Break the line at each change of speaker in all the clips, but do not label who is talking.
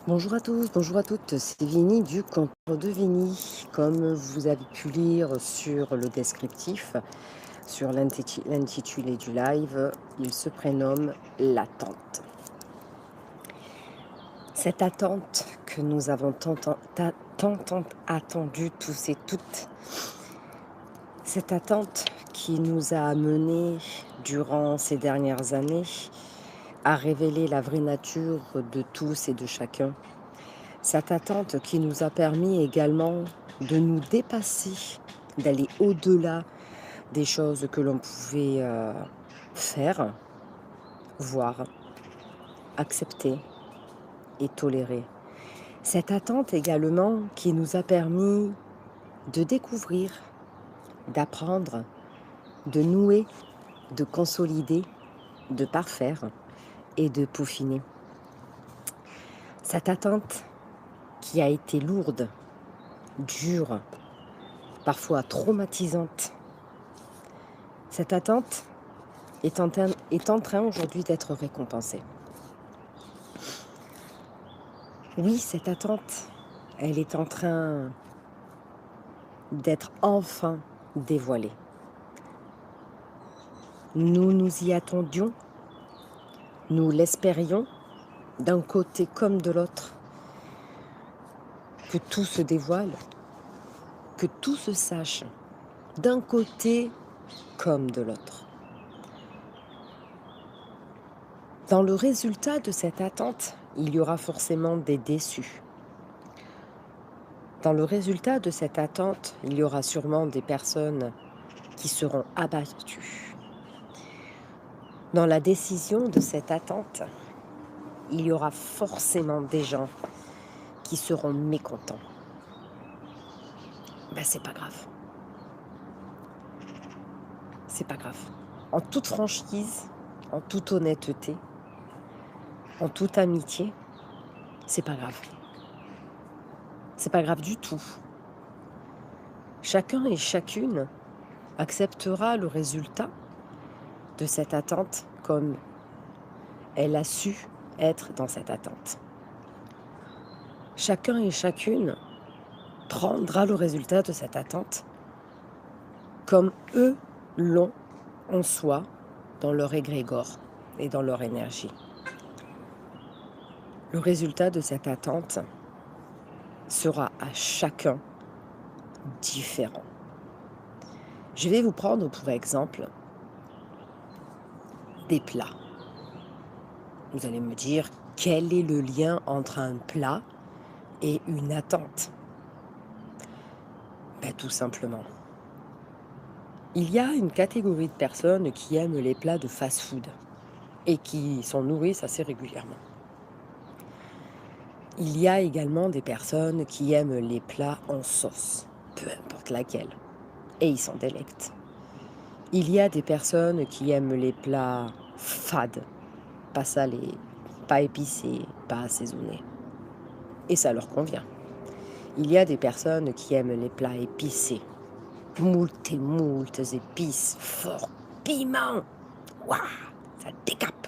Bonjour à tous, bonjour à toutes, c'est Vini du comptoir de Vini. Comme vous avez pu lire sur le descriptif, sur l'intitulé du live, il se prénomme l'attente. Cette attente que nous avons tant attendue tous et toutes, cette attente qui nous a amenés durant ces dernières années à révéler la vraie nature de tous et de chacun. Cette attente qui nous a permis également de nous dépasser, d'aller au-delà des choses que l'on pouvait faire, voir, accepter et tolérer. Cette attente également qui nous a permis de découvrir, d'apprendre, de nouer, de consolider, de parfaire et de peaufiner. Cette attente qui a été lourde, dure, parfois traumatisante. Cette attente est en train aujourd'hui d'être récompensée. Oui, cette attente, elle est en train d'être enfin dévoilée. Nous nous y attendions, nous l'espérions, d'un côté comme de l'autre, que tout se dévoile, que tout se sache, d'un côté comme de l'autre. Dans le résultat de cette attente, il y aura forcément des déçus. Dans le résultat de cette attente, il y aura sûrement des personnes qui seront abattues. Dans la décision de cette attente, il y aura forcément des gens qui seront mécontents. Ben, c'est pas grave. C'est pas grave. En toute franchise, en toute honnêteté, en toute amitié, c'est pas grave. C'est pas grave du tout. Chacun et chacune acceptera le résultat de cette attente comme elle a su être dans cette attente. Chacun et chacune prendra le résultat de cette attente comme eux l'ont en soi, dans leur égrégore et dans leur énergie. Le résultat de cette attente sera à chacun différent. Je vais vous prendre pour exemple des plats. Vous allez me dire quel est le lien entre un plat et une attente? Ben, tout simplement. Il y a une catégorie de personnes qui aiment les plats de fast-food et qui sont nourrices assez régulièrement. Il y a également des personnes qui aiment les plats en sauce, peu importe laquelle, et ils s'en délectent. Il y a des personnes qui aiment les plats fades, pas salés, pas épicés, pas assaisonnés, et ça leur convient. Il y a des personnes qui aiment les plats épicés, moult et moult épices, fort piment, waouh, ça décape.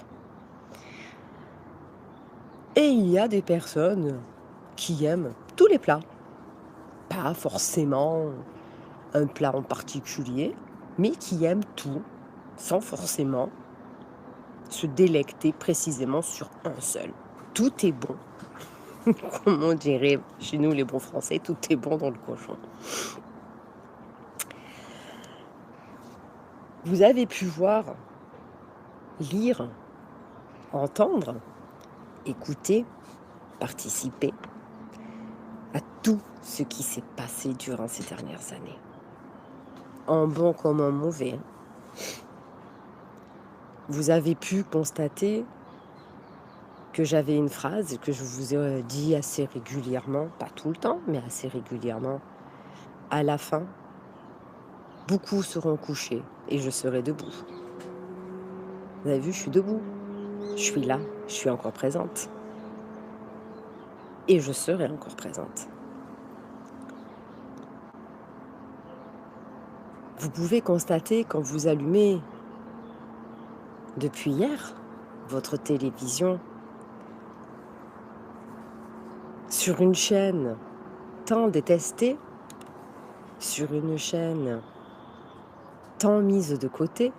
Et il y a des personnes qui aiment tous les plats, pas forcément un plat en particulier, mais qui aiment tout, sans forcément se délecter précisément sur un seul. Tout est bon. Comme on dirait chez nous les bons français, tout est bon dans le cochon. Vous avez pu voir, lire, entendre, écouter, participer à tout ce qui s'est passé durant ces dernières années. En bon comme en mauvais. Vous avez pu constater que j'avais une phrase que je vous ai dit assez régulièrement, pas tout le temps, mais assez régulièrement. À la fin, beaucoup seront couchés et je serai debout. Vous avez vu, je suis debout. Je suis là, je suis encore présente. Et je serai encore présente. Vous pouvez constater quand vous allumez, depuis hier, votre télévision, sur une chaîne tant détestée, sur une chaîne tant mise de côté,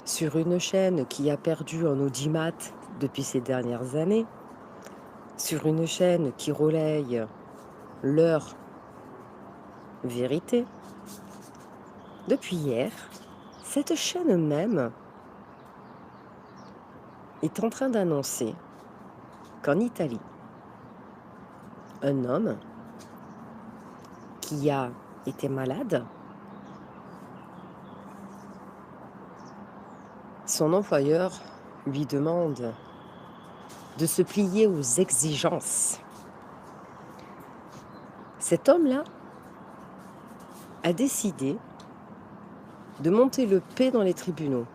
sur une chaîne qui a perdu en audimat depuis ces dernières années, sur une chaîne qui relaye leur vérité. Depuis hier, cette chaîne même est en train d'annoncer qu'en Italie, un homme qui a été malade, son employeur lui demande de se plier aux exigences. Cet homme-là a décidé de monter le P dans les tribunaux.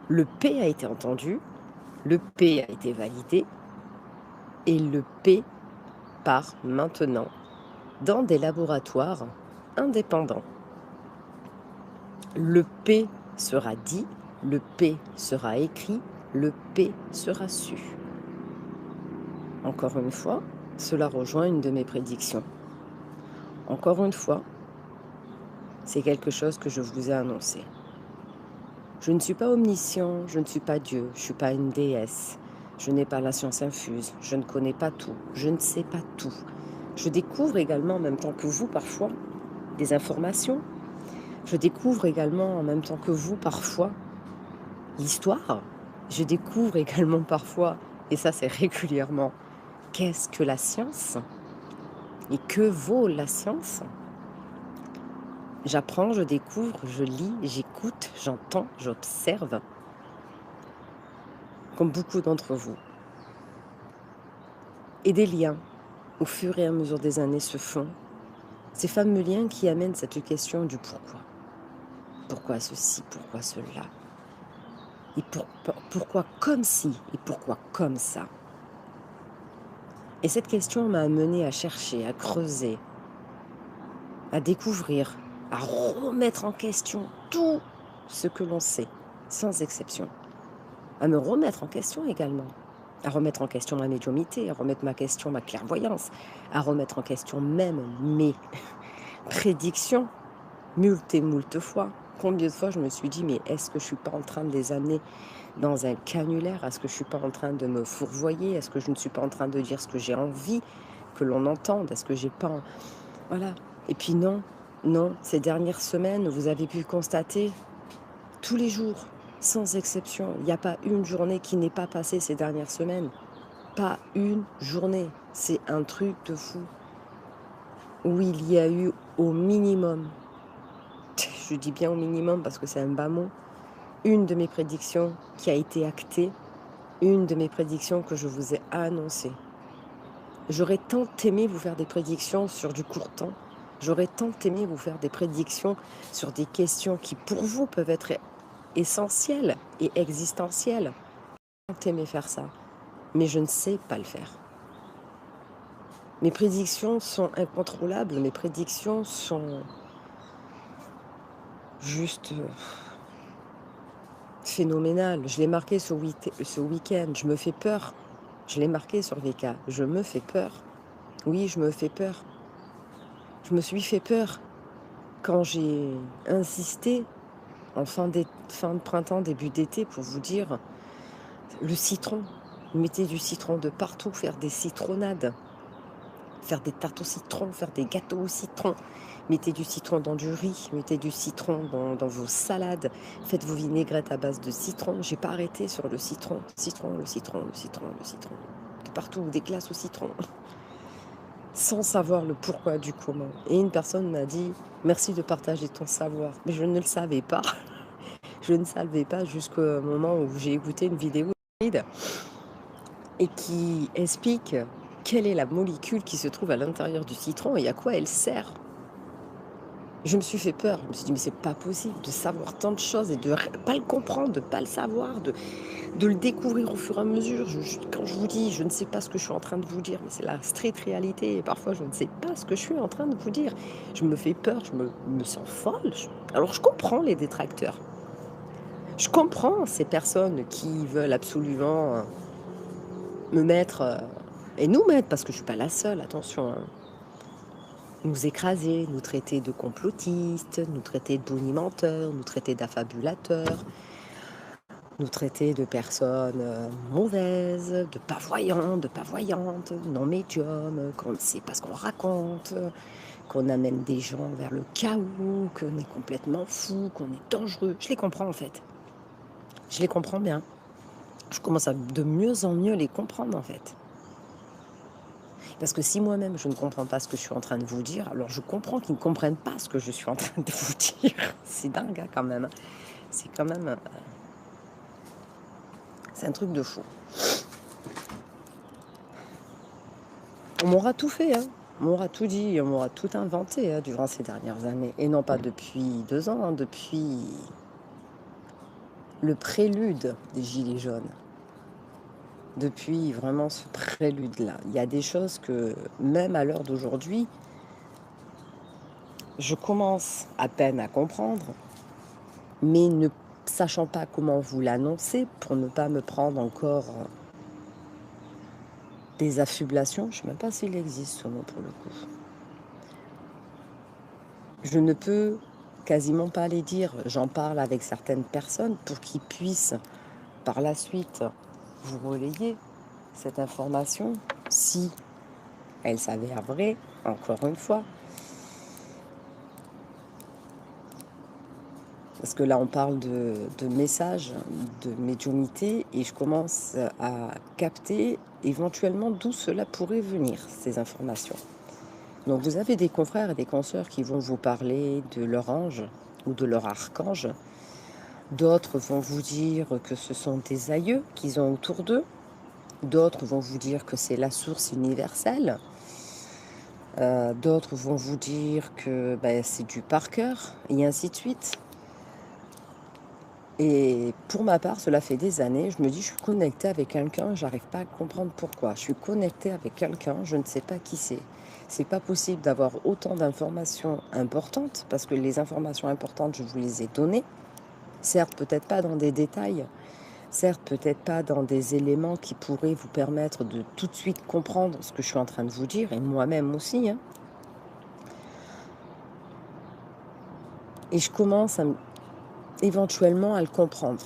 Le P a été entendu, le P a été validé et le P part maintenant dans des laboratoires indépendants. Le P sera dit, le P sera écrit, le P sera su. Encore une fois, cela rejoint une de mes prédictions. Encore une fois, c'est quelque chose que je vous ai annoncé. Je ne suis pas omniscient, je ne suis pas Dieu, je ne suis pas une déesse, je n'ai pas la science infuse, je ne connais pas tout, je ne sais pas tout. Je découvre également en même temps que vous parfois des informations. Je découvre également en même temps que vous parfois l'histoire. Je découvre également parfois, et ça c'est régulièrement, qu'est-ce que la science et que vaut la science. J'apprends, je découvre, je lis, j'écoute, j'entends, j'observe, comme beaucoup d'entre vous. Et des liens, au fur et à mesure des années, se font. Ces fameux liens qui amènent cette question du pourquoi. Pourquoi ceci, pourquoi cela? Et pourquoi comme ci, et pourquoi comme ça? Et cette question m'a amené à chercher, à creuser, à découvrir, à remettre en question tout ce que l'on sait, sans exception. À me remettre en question également, à remettre en question ma médiumnité, à remettre ma question, ma clairvoyance, à remettre en question même mes prédictions, moult et moult fois. Combien de fois je me suis dit, mais est-ce que je ne suis pas en train de les amener dans un canulaire? Est-ce que je ne suis pas en train de me fourvoyer? Est-ce que je ne suis pas en train de dire ce que j'ai envie que l'on entende? Est-ce que j'ai pas... Voilà. Et puis non, ces dernières semaines, vous avez pu constater, tous les jours, sans exception, il n'y a pas une journée qui n'est pas passée ces dernières semaines. Pas une journée. C'est un truc de fou. Où il y a eu au minimum, je dis bien au minimum parce que c'est un bas mot, une de mes prédictions qui a été actée, une de mes prédictions que je vous ai annoncées. J'aurais tant aimé vous faire des prédictions sur du court temps. J'aurais tant aimé vous faire des prédictions sur des questions qui pour vous peuvent être essentielles et existentielles. J'ai tant aimé faire ça, mais je ne sais pas le faire. Mes prédictions sont incontrôlables, mes prédictions sont juste phénoménales. Je l'ai marqué ce week-end, je me fais peur. Je l'ai marqué sur VK, je me fais peur. Oui, je me fais peur. Je me suis fait peur quand j'ai insisté en fin de printemps, début d'été, pour vous dire, le citron. Mettez du citron de partout, faire des citronnades, faire des tartes au citron, faire des gâteaux au citron. Mettez du citron dans du riz, mettez du citron dans vos salades, faites vos vinaigrettes à base de citron. J'ai pas arrêté sur le citron. Citron, le citron, le citron, le citron. De partout, des glaces au citron. Sans savoir le pourquoi du comment. Et une personne m'a dit « Merci de partager ton savoir ». Mais je ne le savais pas. Je ne savais pas jusqu'au moment où j'ai écouté une vidéo et qui explique quelle est la molécule qui se trouve à l'intérieur du citron et à quoi elle sert. Je me suis fait peur. Je me suis dit « Mais c'est pas possible de savoir tant de choses et de ne pas le comprendre, de ne pas le savoir, de le découvrir au fur et à mesure. » Quand je vous dis, je ne sais pas ce que je suis en train de vous dire, mais c'est la straight réalité. Et parfois, je ne sais pas ce que je suis en train de vous dire. Je me fais peur, je me sens folle. Alors, je comprends les détracteurs. Je comprends ces personnes qui veulent absolument me mettre, et nous mettre, parce que je ne suis pas la seule, attention, hein, nous écraser, nous traiter de complotistes, nous traiter de bonimenteurs, nous traiter d'affabulateurs, nous traiter de personnes mauvaises, de pas voyants, de pas voyantes, non médiums, qu'on ne sait pas ce qu'on raconte, qu'on amène des gens vers le chaos, qu'on est complètement fou, qu'on est dangereux. Je les comprends en fait. Je les comprends bien. Je commence à de mieux en mieux les comprendre en fait. Parce que si moi-même je ne comprends pas ce que je suis en train de vous dire, alors je comprends qu'ils ne comprennent pas ce que je suis en train de vous dire. C'est dingue hein, quand même. C'est quand même... c'est un truc de fou. On m'aura tout fait, hein. On m'aura tout dit, on m'aura tout inventé hein, durant ces dernières années. Et non pas depuis 2 ans, hein, depuis le prélude des Gilets jaunes. Depuis vraiment ce prélude-là. Il y a des choses que, même à l'heure d'aujourd'hui, je commence à peine à comprendre, mais ne sachant pas comment vous l'annoncer pour ne pas me prendre encore des affublations, je ne sais même pas s'il existe ce mot pour le coup. Je ne peux quasiment pas les dire. J'en parle avec certaines personnes pour qu'ils puissent par la suite vous relayer cette information si elle s'avère vraie, encore une fois. Parce que là, on parle de messages, de médiumnité, et je commence à capter éventuellement d'où cela pourrait venir, ces informations. Donc vous avez des confrères et des consoeurs qui vont vous parler de leur ange ou de leur archange. D'autres vont vous dire que ce sont des aïeux qu'ils ont autour d'eux. D'autres vont vous dire que c'est la source universelle. D'autres vont vous dire que c'est du par cœur, et ainsi de suite. Et pour ma part, cela fait des années, je me dis, je suis connectée avec quelqu'un, j'arrive pas à comprendre pourquoi. Je suis connectée avec quelqu'un, je ne sais pas qui c'est. C'est pas possible d'avoir autant d'informations importantes, parce que les informations importantes, je vous les ai données. Certes, peut-être pas dans des détails, certes, peut-être pas dans des éléments qui pourraient vous permettre de tout de suite comprendre ce que je suis en train de vous dire, et moi-même aussi. Hein. Et je commence éventuellement à le comprendre.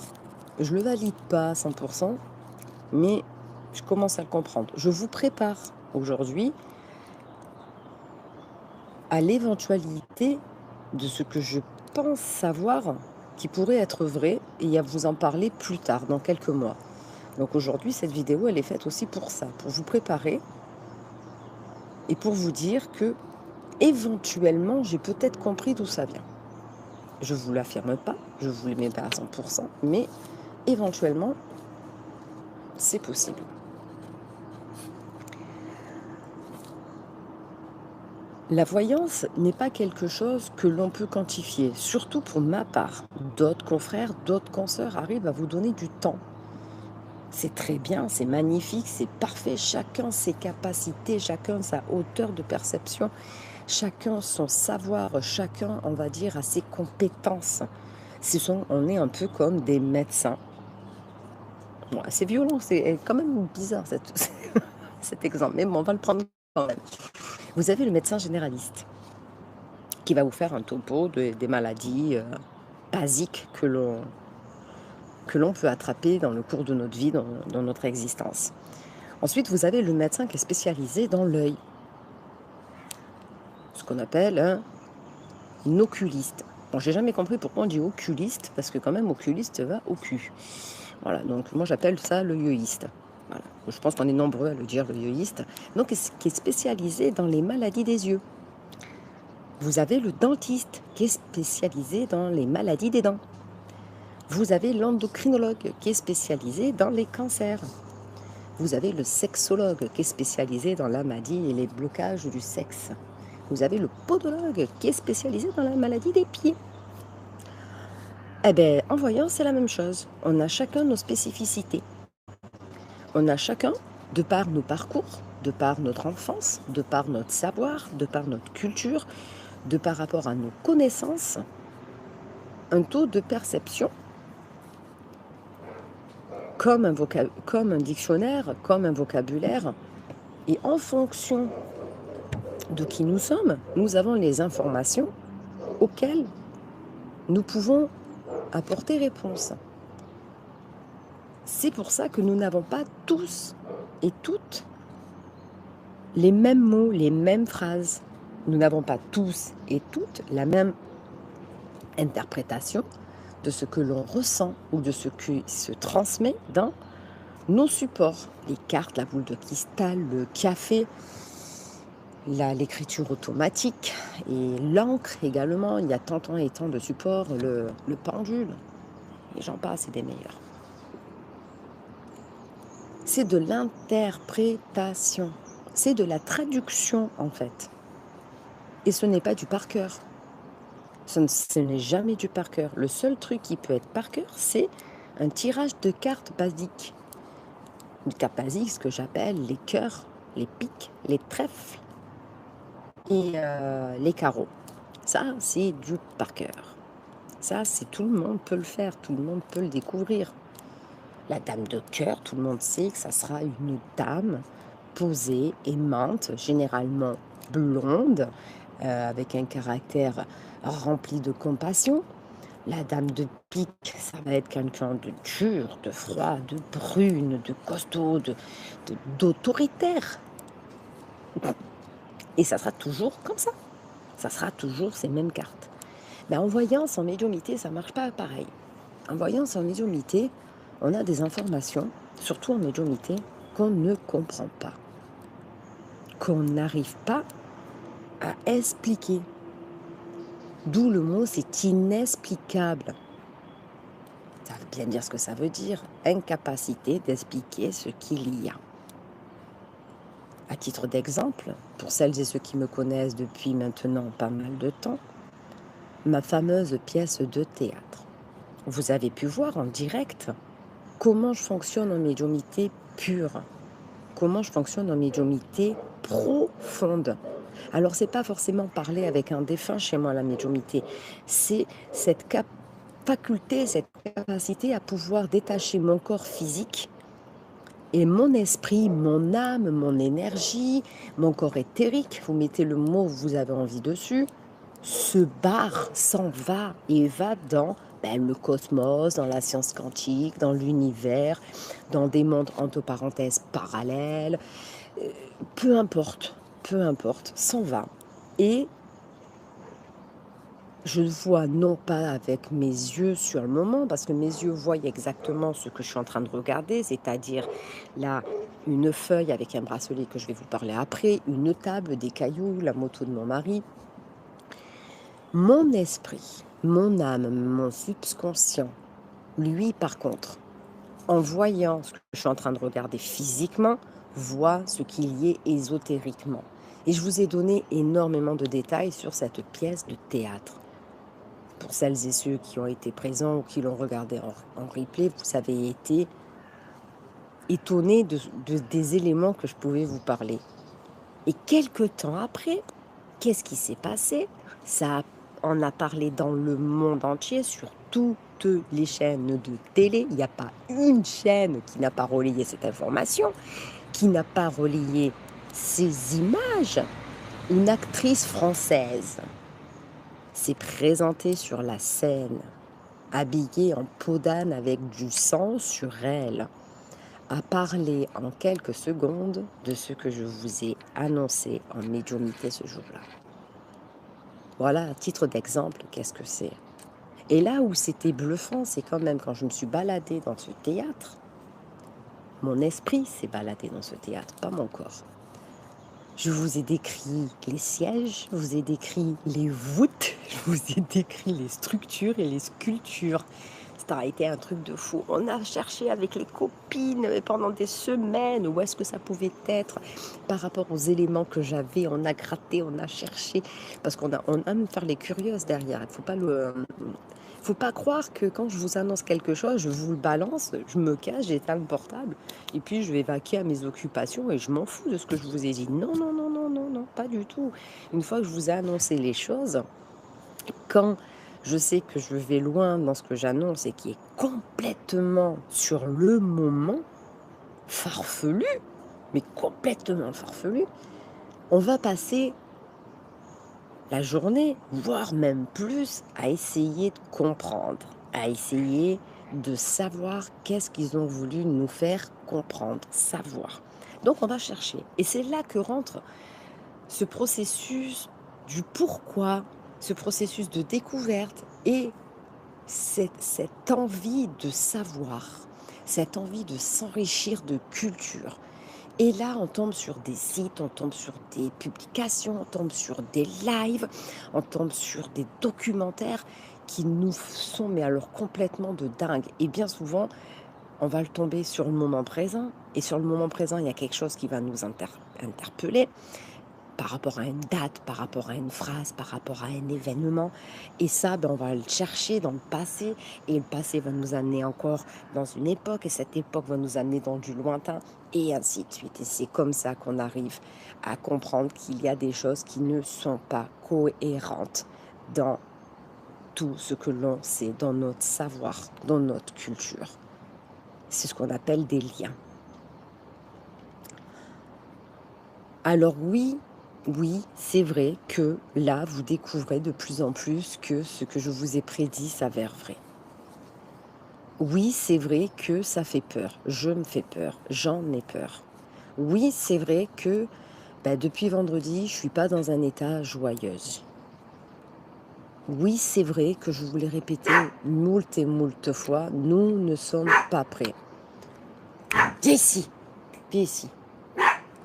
Je ne le valide pas à 100%, mais je commence à le comprendre. Je vous prépare aujourd'hui à l'éventualité de ce que je pense savoir qui pourrait être vrai et à vous en parler plus tard, dans quelques mois. Donc aujourd'hui, cette vidéo, elle est faite aussi pour ça, pour vous préparer et pour vous dire que éventuellement, j'ai peut-être compris d'où ça vient. Je ne vous l'affirme pas, je ne vous le mets pas à 100%, mais éventuellement, c'est possible. La voyance n'est pas quelque chose que l'on peut quantifier, surtout pour ma part. D'autres confrères, d'autres consoeurs arrivent à vous donner du temps. C'est très bien, c'est magnifique, c'est parfait. Chacun ses capacités, chacun sa hauteur de perception, chacun son savoir, chacun, on va dire, a ses compétences. On est un peu comme des médecins. Bon, c'est violent, c'est quand même bizarre cet exemple, mais bon, on va le prendre quand même. Vous avez le médecin généraliste qui va vous faire un topo des maladies basiques que l'on peut attraper dans le cours de notre vie, dans notre existence. Ensuite, vous avez le médecin qui est spécialisé dans l'œil, ce qu'on appelle un oculiste. Bon, j'ai jamais compris pourquoi on dit oculiste, parce que quand même, oculiste va au cul. Voilà, donc moi j'appelle ça l'œiliste. Voilà. Je pense qu'on est nombreux à le dire, l'œiliste. Donc, qui est spécialisé dans les maladies des yeux. Vous avez le dentiste qui est spécialisé dans les maladies des dents. Vous avez l'endocrinologue qui est spécialisé dans les cancers. Vous avez le sexologue qui est spécialisé dans la maladie et les blocages du sexe. Vous avez le podologue qui est spécialisé dans la maladie des pieds. Eh bien, en voyant, c'est la même chose. On a chacun nos spécificités. On a chacun, de par nos parcours, de par notre enfance, de par notre savoir, de par notre culture, de par rapport à nos connaissances, un taux de perception comme un dictionnaire, comme un vocabulaire. Et en fonction de qui nous sommes, nous avons les informations auxquelles nous pouvons apporter réponse. C'est pour ça que nous n'avons pas tous et toutes les mêmes mots, les mêmes phrases. Nous n'avons pas tous et toutes la même interprétation de ce que l'on ressent ou de ce qui se transmet dans nos supports. Les cartes, la boule de cristal, le café, l'écriture automatique et l'encre également. Il y a tant et tant de supports, le pendule, et j'en passe, c'est des meilleurs. C'est de l'interprétation, c'est de la traduction en fait. Et ce n'est pas du par cœur. Ce n'est jamais du par cœur. Le seul truc qui peut être par cœur, c'est un tirage de cartes basiques. Une carte basique, ce que j'appelle les cœurs, les piques, les trèfles et les carreaux. Ça, c'est du par cœur. Ça, c'est tout le monde peut le faire, tout le monde peut le découvrir. La dame de cœur, tout le monde sait que ça sera une dame posée, aimante, généralement blonde, avec un caractère rempli de compassion. La dame de pique, ça va être quelqu'un de dur, de froid, de brune, de costaud, d'autoritaire. Et ça sera toujours comme ça. Ça sera toujours ces mêmes cartes. Mais en voyance, en médiumnité, ça ne marche pas pareil. En voyance, en médiumnité, on a des informations, surtout en médiumnité, qu'on ne comprend pas. Qu'on n'arrive pas à expliquer. D'où le mot, c'est inexplicable. Ça veut bien dire ce que ça veut dire. Incapacité d'expliquer ce qu'il y a. À titre d'exemple, pour celles et ceux qui me connaissent depuis maintenant pas mal de temps, ma fameuse pièce de théâtre. Vous avez pu voir en direct comment je fonctionne en médiumnité pure, comment je fonctionne en médiumité profonde. Alors, c'est pas forcément parler avec un défunt chez moi, la médiumité. C'est cette faculté, cette capacité à pouvoir détacher mon corps physique et mon esprit, mon âme, mon énergie, mon corps éthérique, vous mettez le mot que vous avez envie dessus, se barre, s'en va et va dans le cosmos, dans la science quantique, dans l'univers, dans des mondes entre parenthèses parallèles, peu importe, s'en va. Et je le vois non pas avec mes yeux sur le moment, parce que mes yeux voient exactement ce que je suis en train de regarder, c'est-à-dire là, une feuille avec un bracelet que je vais vous parler après, une table, des cailloux, la moto de mon mari. Mon esprit, mon âme, mon subconscient, lui par contre, en voyant ce que je suis en train de regarder physiquement, voit ce qu'il y est ésotériquement. Et je vous ai donné énormément de détails sur cette pièce de théâtre. Pour celles et ceux qui ont été présents ou qui l'ont regardé en replay, vous avez été étonnés des éléments que je pouvais vous parler. Et quelques temps après, qu'est-ce qui s'est passé? On a parlé dans le monde entier, sur toutes les chaînes de télé. Il n'y a pas une chaîne qui n'a pas relayé cette information, qui n'a pas relayé ces images. Une actrice française s'est présentée sur la scène, habillée en peau d'âne avec du sang sur elle, a parlé en quelques secondes de ce que je vous ai annoncé en médiumnité ce jour-là. Voilà, à titre d'exemple, qu'est-ce que c'est. Et là où c'était bluffant, c'est quand même quand je me suis baladée dans ce théâtre, mon esprit s'est baladé dans ce théâtre, pas mon corps. Je vous ai décrit les sièges, je vous ai décrit les voûtes, je vous ai décrit les structures et les sculptures. Ça a été un truc de fou. On a cherché avec les copines pendant des semaines où est-ce que ça pouvait être par rapport aux éléments que j'avais. On a gratté, on a cherché, parce qu'on aime faire les curieuses derrière. Il faut pas croire que quand je vous annonce quelque chose, je vous le balance, je me cache, j'éteins le portable et puis je vais vaquer à mes occupations et je m'en fous de ce que je vous ai dit. Non, non, non, non, non, non, pas du tout. Une fois que je vous ai annoncé les choses, quand Je sais que je vais loin dans ce que j'annonce et qui est complètement sur le moment farfelu, mais complètement farfelu. On va passer la journée, voire même plus, à essayer de comprendre, à essayer de savoir qu'est-ce qu'ils ont voulu nous faire comprendre, savoir. Donc on va chercher. Et c'est là que rentre ce processus du pourquoi, ce processus de découverte et cette envie de savoir, cette envie de s'enrichir de culture. Et là, on tombe sur des sites, on tombe sur des publications, on tombe sur des lives, on tombe sur des documentaires qui nous sont, mais alors complètement de dingue. Et bien souvent, on va le tomber sur le moment présent. Et sur le moment présent, il y a quelque chose qui va nous interpeller par rapport à une date, par rapport à une phrase, par rapport à un événement. Et ça, on va le chercher dans le passé. Et le passé va nous amener encore dans une époque. Et cette époque va nous amener dans du lointain. Et ainsi de suite. Et c'est comme ça qu'on arrive à comprendre qu'il y a des choses qui ne sont pas cohérentes dans tout ce que l'on sait, dans notre savoir, dans notre culture. C'est ce qu'on appelle des liens. Alors oui, c'est vrai que là, vous découvrez de plus en plus que ce que je vous ai prédit s'avère vrai. Oui, c'est vrai que ça fait peur. Je me fais peur. J'en ai peur. Oui, c'est vrai que depuis vendredi, je ne suis pas dans un état joyeuse. Oui, c'est vrai que je vous l'ai répété moult et moult fois, nous ne sommes pas prêts. Viens ici. Viens ici.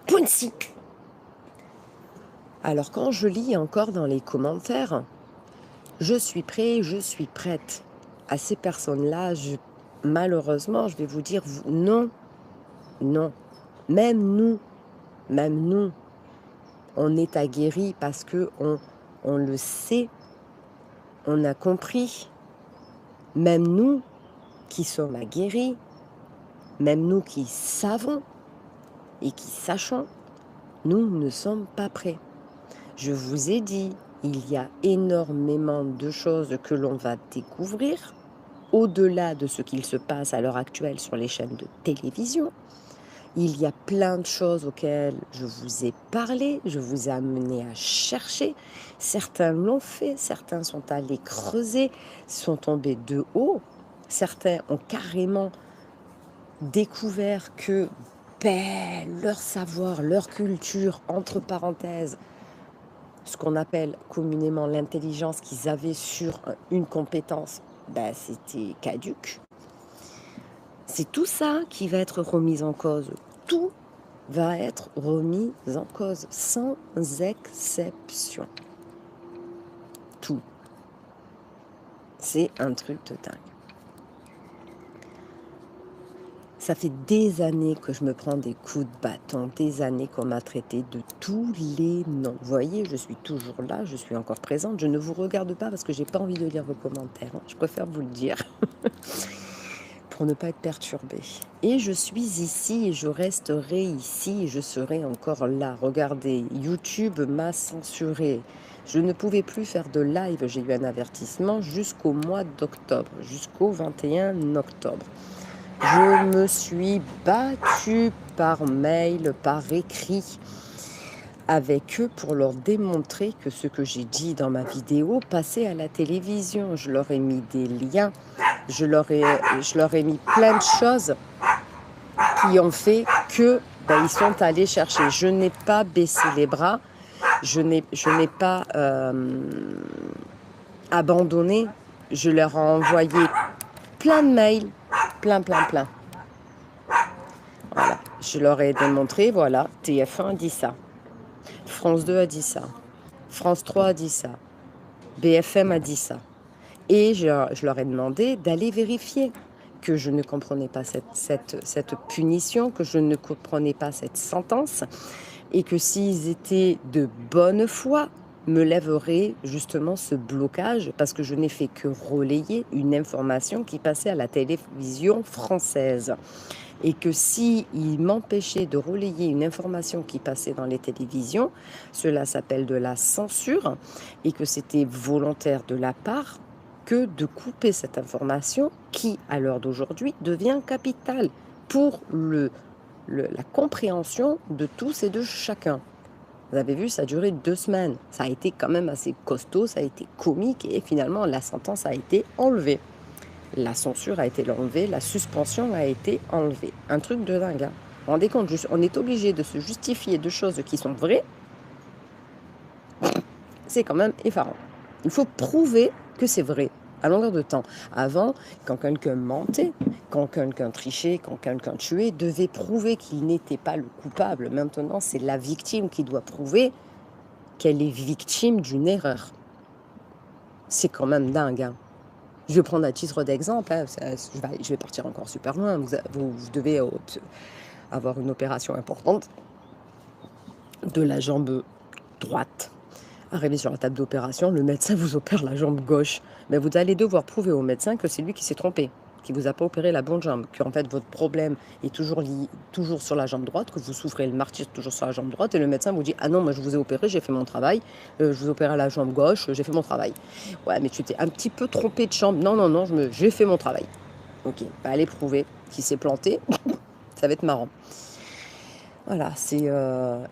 Pointe-ci. Alors quand je lis encore dans les commentaires, je suis prêt, je suis prête. À ces personnes-là, malheureusement, je vais vous dire non, non. Même nous, on est aguerris parce que on le sait, on a compris. Même nous qui sommes aguerris, même nous qui savons et qui sachons, nous ne sommes pas prêts. Je vous ai dit, il y a énormément de choses que l'on va découvrir, au-delà de ce qu'il se passe à l'heure actuelle sur les chaînes de télévision. Il y a plein de choses auxquelles je vous ai parlé, je vous ai amené à chercher. Certains l'ont fait, certains sont allés creuser, sont tombés de haut. Certains ont carrément découvert que leur savoir, leur culture, entre parenthèses, ce qu'on appelle communément l'intelligence qu'ils avaient sur une compétence, c'était caduque. C'est tout ça qui va être remis en cause. Tout va être remis en cause, sans exception. Tout. C'est un truc de dingue. Ça fait des années que je me prends des coups de bâton, des années qu'on m'a traité de tous les noms. Vous voyez, je suis toujours là, je suis encore présente. Je ne vous regarde pas parce que j'ai pas envie de lire vos commentaires. Je préfère vous le dire pour ne pas être perturbée. Et je suis ici et je resterai ici et je serai encore là. Regardez, YouTube m'a censuré. Je ne pouvais plus faire de live. J'ai eu un avertissement jusqu'au mois d'octobre, jusqu'au 21 octobre. Je me suis battue par mail, par écrit avec eux pour leur démontrer que ce que j'ai dit dans ma vidéo passait à la télévision. Je leur ai mis des liens, je leur ai mis plein de choses qui ont fait que ils sont allés chercher. Je n'ai pas baissé les bras, je n'ai pas abandonné. Je leur ai envoyé plein de mails. Plein. Voilà, je leur ai démontré, voilà, TF1 a dit ça, France 2 a dit ça, France 3 a dit ça, BFM a dit ça. Et je leur ai demandé d'aller vérifier que je ne comprenais pas cette punition, que je ne comprenais pas cette sentence, et que s'ils étaient de bonne foi, me lèverait justement ce blocage parce que je n'ai fait que relayer une information qui passait à la télévision française. Et que s'ils m'empêchaient de relayer une information qui passait dans les télévisions, cela s'appelle de la censure et que c'était volontaire de la part que de couper cette information qui, à l'heure d'aujourd'hui, devient capitale pour la compréhension de tous et de chacun. Vous avez vu, ça a duré 2 semaines. Ça a été quand même assez costaud, ça a été comique et finalement la sentence a été enlevée. La censure a été enlevée, la suspension a été enlevée. Un truc de dingue. Hein. Vous vous rendez compte, on est obligé de se justifier de choses qui sont vraies. C'est quand même effarant. Il faut prouver que c'est vrai à longueur de temps. Avant, quand quelqu'un mentait, quand quelqu'un trichait, quand quelqu'un tuait, devait prouver qu'il n'était pas le coupable. Maintenant, c'est la victime qui doit prouver qu'elle est victime d'une erreur. C'est quand même dingue. Hein. Je vais prendre à titre d'exemple, hein, je vais partir encore super loin. Vous devez avoir une opération importante de la jambe droite. Arrivé sur la table d'opération, le médecin vous opère la jambe gauche. Mais vous allez devoir prouver au médecin que c'est lui qui s'est trompé, qui ne vous a pas opéré la bonne jambe, qu'en fait votre problème est toujours sur la jambe droite, que vous souffrez le martyre toujours sur la jambe droite, et le médecin vous dit « Ah non, moi je vous ai opéré, j'ai fait mon travail, je vous ai opéré la jambe gauche, j'ai fait mon travail. » Ouais, mais tu t'es un petit peu trompé de jambe. Non, non, non, j'ai fait mon travail. Ok, bah allez prouver qu'il s'est planté, ça va être marrant. Voilà,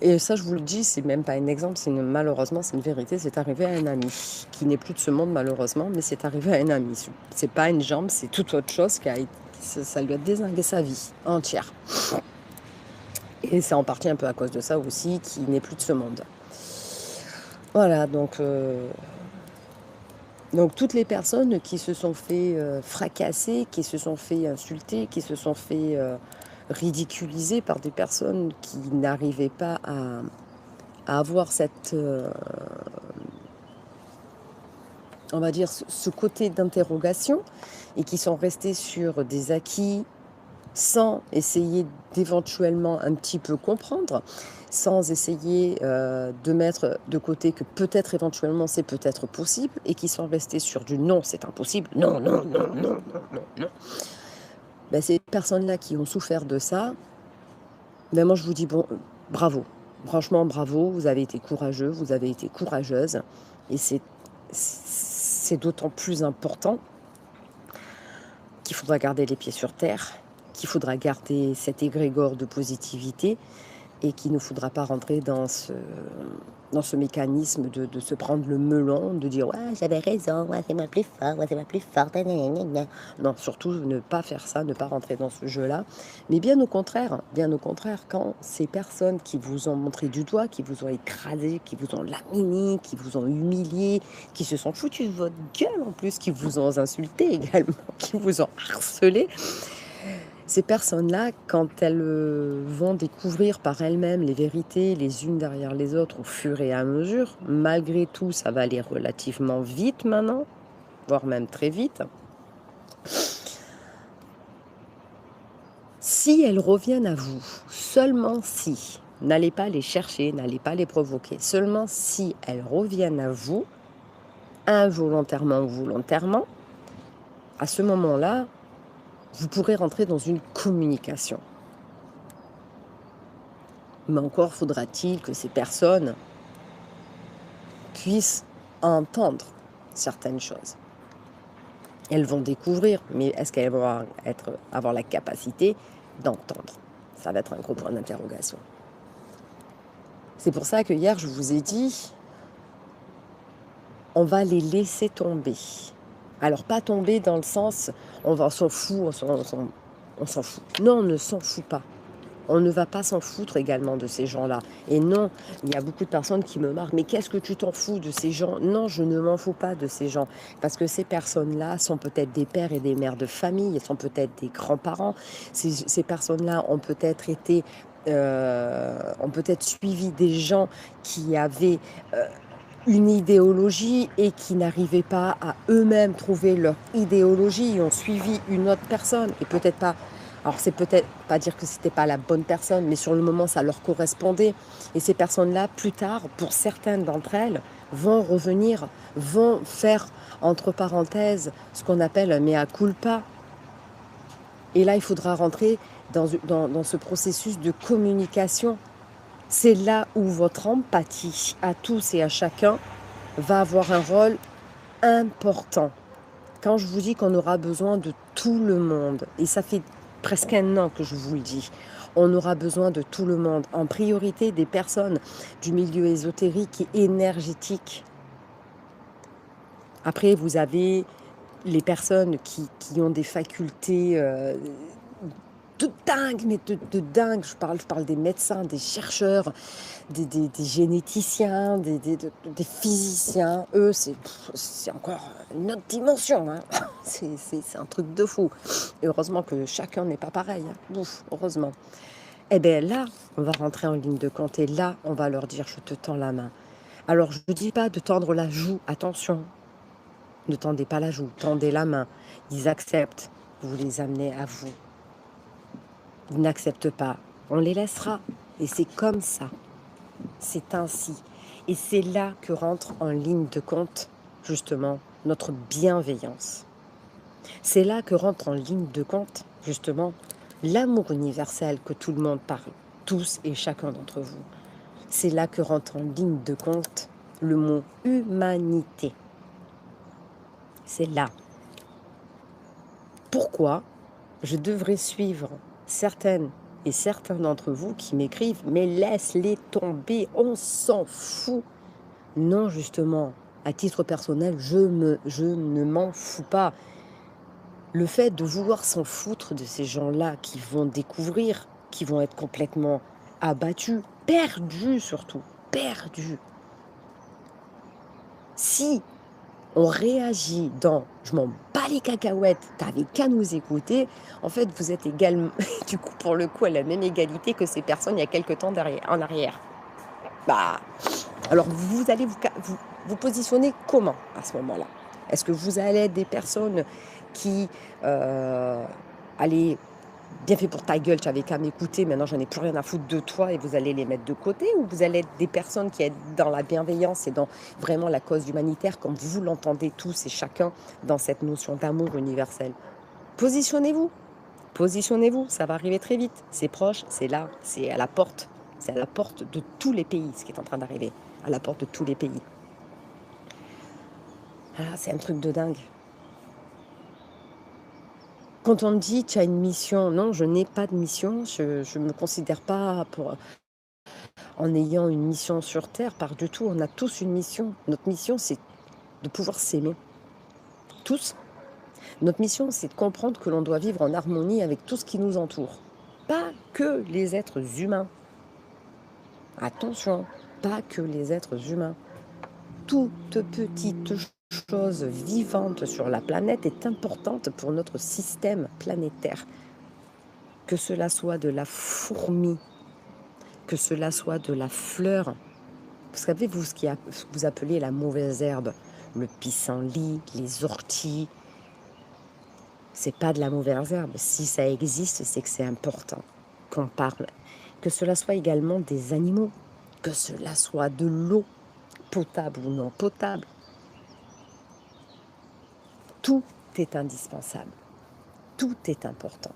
et ça je vous le dis, c'est même pas un exemple, malheureusement c'est une vérité, c'est arrivé à un ami qui n'est plus de ce monde malheureusement, mais c'est arrivé à un ami. C'est pas une jambe, c'est toute autre chose ça lui a dézingué sa vie entière. Et c'est en partie un peu à cause de ça aussi qu'il n'est plus de ce monde. Voilà, donc toutes les personnes qui se sont fait fracasser, qui se sont fait insulter, qui se sont fait ridiculisé par des personnes qui n'arrivaient pas à avoir cette, on va dire, ce côté d'interrogation et qui sont restés sur des acquis sans essayer d'éventuellement un petit peu comprendre, sans essayer de mettre de côté que peut-être éventuellement c'est peut-être possible et qui sont restés sur du non, c'est impossible, non, non, non, non, non, non, non. Ben, ces personnes-là qui ont souffert de ça, ben moi je vous dis bon, bravo, franchement bravo, vous avez été courageux, vous avez été courageuse, et c'est d'autant plus important qu'il faudra garder les pieds sur terre, qu'il faudra garder cet égrégore de positivité, et qu'il ne faudra pas rentrer dans ce mécanisme de se prendre le melon, de dire « Ouais, j'avais raison, ouais, c'est moi plus fort, ouais, c'est moi plus forte. » Non, surtout ne pas faire ça, ne pas rentrer dans ce jeu-là. Mais bien au contraire, quand ces personnes qui vous ont montré du doigt, qui vous ont écrasé, qui vous ont laminé, qui vous ont humilié, qui se sont foutus de votre gueule en plus, qui vous ont insulté également, qui vous ont harcelé, ces personnes-là, quand elles vont découvrir par elles-mêmes les vérités les unes derrière les autres au fur et à mesure, malgré tout, ça va aller relativement vite maintenant, voire même très vite. Si elles reviennent à vous, seulement si, n'allez pas les chercher, n'allez pas les provoquer, seulement si elles reviennent à vous, involontairement ou volontairement, à ce moment-là, vous pourrez rentrer dans une communication. Mais encore faudra-t-il que ces personnes puissent entendre certaines choses. Elles vont découvrir, mais est-ce qu'elles vont avoir la capacité d'entendre? Ça va être un gros point d'interrogation. C'est pour ça que hier, je vous ai dit, on va les laisser tomber. Alors, pas tomber dans le sens, on s'en fout, on s'en fout. Non, on ne s'en fout pas. On ne va pas s'en foutre également de ces gens-là. Et non, il y a beaucoup de personnes qui me marquent, mais qu'est-ce que tu t'en fous de ces gens? Non, je ne m'en fous pas de ces gens. Parce que ces personnes-là sont peut-être des pères et des mères de famille, elles sont peut-être des grands-parents. Ces personnes-là ont peut-être suivi des gens qui avaient une idéologie et qui n'arrivaient pas à eux-mêmes trouver leur idéologie. Ils ont suivi une autre personne et peut-être pas. Alors, c'est peut-être pas dire que c'était pas la bonne personne, mais sur le moment, ça leur correspondait. Et ces personnes-là, plus tard, pour certaines d'entre elles, vont revenir, vont faire, entre parenthèses, ce qu'on appelle un mea culpa. Et là, il faudra rentrer dans ce processus de communication. C'est là où votre empathie à tous et à chacun va avoir un rôle important. Quand je vous dis qu'on aura besoin de tout le monde, et ça fait presque un an que je vous le dis, on aura besoin de tout le monde, en priorité des personnes du milieu ésotérique et énergétique. Après, vous avez les personnes qui ont des facultés de dingue, mais de dingue. Je parle des médecins, des chercheurs, des généticiens, des physiciens. Eux, c'est encore une autre dimension. Hein. C'est un truc de fou. Et heureusement que chacun n'est pas pareil. Hein. Ouf, heureusement. Eh bien là, on va rentrer en ligne de compte et là, on va leur dire, je te tends la main. Alors, je ne dis pas de tendre la joue, attention. Ne tendez pas la joue, tendez la main. Ils acceptent, vous les amenez à vous. Ils n'acceptent pas, on les laissera. Et c'est comme ça, c'est ainsi. Et c'est là que rentre en ligne de compte, justement, notre bienveillance. C'est là que rentre en ligne de compte, justement, l'amour universel que tout le monde parle, tous et chacun d'entre vous. C'est là que rentre en ligne de compte le mot humanité. C'est là. Pourquoi je devrais suivre certaines et certains d'entre vous qui m'écrivent « mais laisse-les tomber, on s'en fout ». Non, justement, à titre personnel, je ne m'en fous pas. Le fait de vouloir s'en foutre de ces gens-là qui vont découvrir, qui vont être complètement abattus, perdus surtout, perdus. Si on réagit dans « je m'en bats les cacahuètes, t'avais qu'à nous écouter », en fait, vous êtes également, du coup, pour le coup, à la même égalité que ces personnes il y a quelques temps en arrière. Bah, alors, vous allez vous positionner comment à ce moment-là? Est-ce que vous allez être des personnes qui, allez, bien fait pour ta gueule, tu avais qu'à m'écouter, maintenant j'en ai plus rien à foutre de toi et vous allez les mettre de côté, ou vous allez être des personnes qui êtes dans la bienveillance et dans vraiment la cause humanitaire comme vous l'entendez tous et chacun dans cette notion d'amour universel? Positionnez-vous, ça va arriver très vite, c'est proche, c'est là, c'est à la porte de tous les pays ce qui est en train d'arriver, à la porte de tous les pays. Ah, c'est un truc de dingue. Quand on me dit tu as une mission, non, je n'ai pas de mission, je ne me considère pas en ayant une mission sur Terre, par du tout, on a tous une mission. Notre mission, c'est de pouvoir s'aimer. Tous. Notre mission, c'est de comprendre que l'on doit vivre en harmonie avec tout ce qui nous entoure. Pas que les êtres humains. Attention, pas que les êtres humains. Toute petite chose vivante sur la planète est importante pour notre système planétaire. Que cela soit de la fourmi, que cela soit de la fleur. Vous savez, vous, ce que vous appelez la mauvaise herbe, le pissenlit, les orties, c'est pas de la mauvaise herbe. Si ça existe, c'est que c'est important qu'on parle. Que cela soit également des animaux, que cela soit de l'eau, potable ou non potable. Tout est indispensable. Tout est important.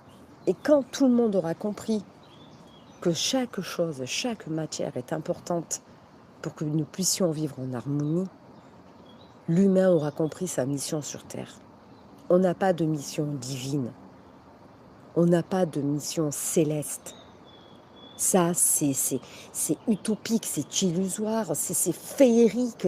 Et quand tout le monde aura compris que chaque chose, chaque matière est importante pour que nous puissions vivre en harmonie, l'humain aura compris sa mission sur Terre. On n'a pas de mission divine. On n'a pas de mission céleste. Ça, c'est utopique, c'est illusoire, c'est féerique,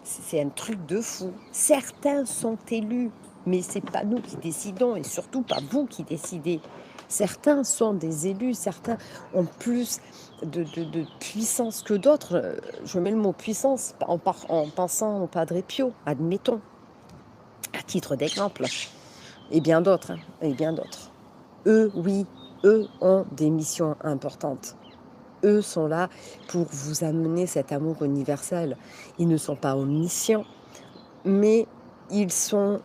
c'est un truc de fou. Certains sont élus, mais c'est pas nous qui décidons et surtout pas vous qui décidez. Certains sont des élus, certains ont plus de puissance que d'autres. Je mets le mot puissance en pensant au Padre Pio, admettons, à titre d'exemple. Et bien d'autres, et bien d'autres. Eux, oui, eux ont des missions importantes. Eux sont là pour vous amener cet amour universel. Ils ne sont pas omniscients, mais ils sont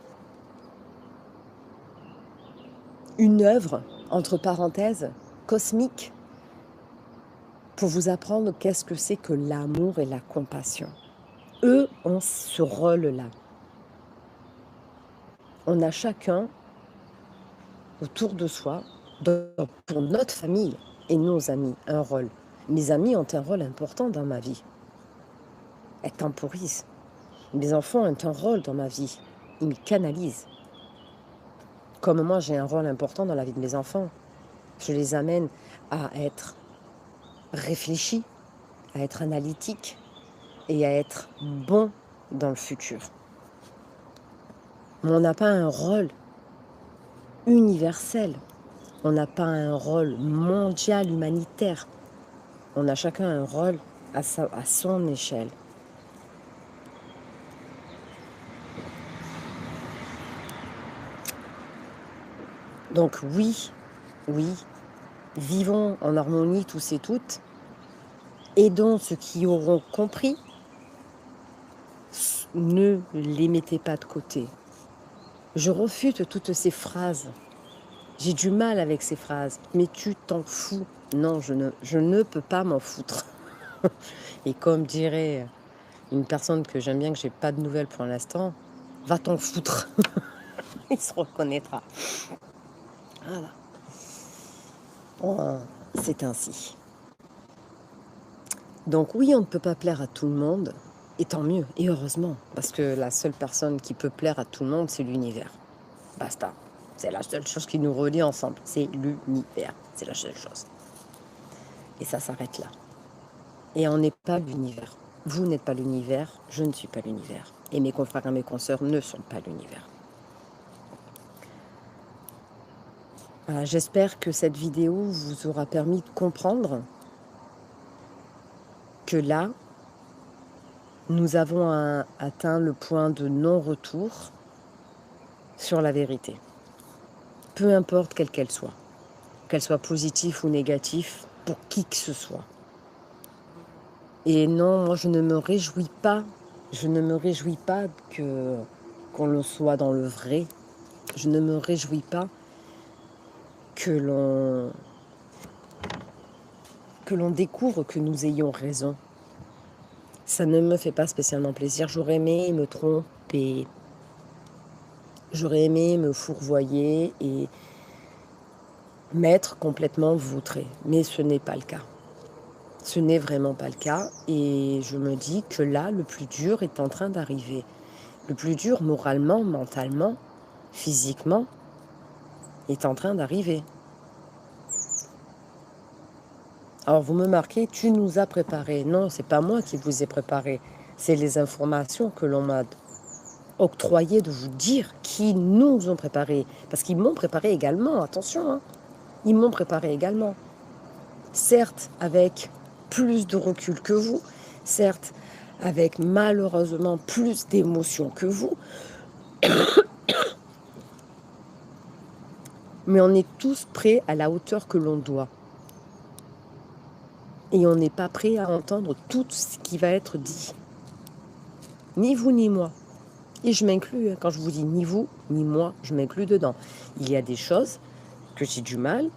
une œuvre, entre parenthèses, cosmique, pour vous apprendre qu'est-ce que c'est que l'amour et la compassion. Eux ont ce rôle-là. On a chacun, autour de soi, pour notre famille et nos amis, un rôle. Mes amis ont un rôle important dans ma vie. Elles temporisent. Mes enfants ont un rôle dans ma vie. ils canalisent. Comme moi, j'ai un rôle important dans la vie de mes enfants. Je les amène à être réfléchis, à être analytiques et à être bons dans le futur. Mais on n'a pas un rôle universel. On n'a pas un rôle mondial, humanitaire. On a chacun un rôle à son échelle. Donc oui, vivons en harmonie tous et toutes. Aidons ceux qui auront compris. Ne les mettez pas de côté. Je refute toutes ces phrases. J'ai du mal avec ces phrases. Mais tu t'en fous. Non, je ne peux pas m'en foutre. Et comme dirait une personne que j'aime bien, que j'ai pas de nouvelles pour l'instant, va t'en foutre. Il se reconnaîtra. Voilà. Oh, c'est ainsi. Donc oui, on ne peut pas plaire à tout le monde. Et tant mieux, et heureusement. Parce que la seule personne qui peut plaire à tout le monde, c'est l'univers. Basta. C'est la seule chose qui nous relie ensemble. C'est l'univers. C'est la seule chose. Et ça s'arrête là. Et on n'est pas l'univers. Vous n'êtes pas l'univers, je ne suis pas l'univers. Et mes confrères et mes consoeurs ne sont pas l'univers. Voilà, j'espère que cette vidéo vous aura permis de comprendre que là, nous avons atteint le point de non-retour sur la vérité. Peu importe quelle qu'elle soit positive ou négative, pour qui que ce soit. Et non, moi je ne me réjouis pas qu'on le soit dans le vrai. Je ne me réjouis pas que l'on découvre que nous ayons raison. Ça ne me fait pas spécialement plaisir. J'aurais aimé me tromper. J'aurais aimé me fourvoyer et m'être complètement vautré. Mais ce n'est pas le cas. Ce n'est vraiment pas le cas. Et je me dis que là, le plus dur est en train d'arriver. Le plus dur, moralement, mentalement, physiquement, est en train d'arriver. Alors vous me marquez, tu nous as préparé. Non, c'est pas moi qui vous ai préparé. C'est les informations que l'on m'a octroyées de vous dire qui nous ont préparé. Parce qu'ils m'ont préparé également, attention. Hein. Ils m'ont préparé également. Certes, avec plus de recul que vous. Certes, avec malheureusement plus d'émotions que vous. Mais on est tous prêts à la hauteur que l'on doit. Et on n'est pas prêt à entendre tout ce qui va être dit. Ni vous ni moi. Et je m'inclus, quand je vous dis ni vous, ni moi, je m'inclus dedans. Il y a des choses que j'ai du mal,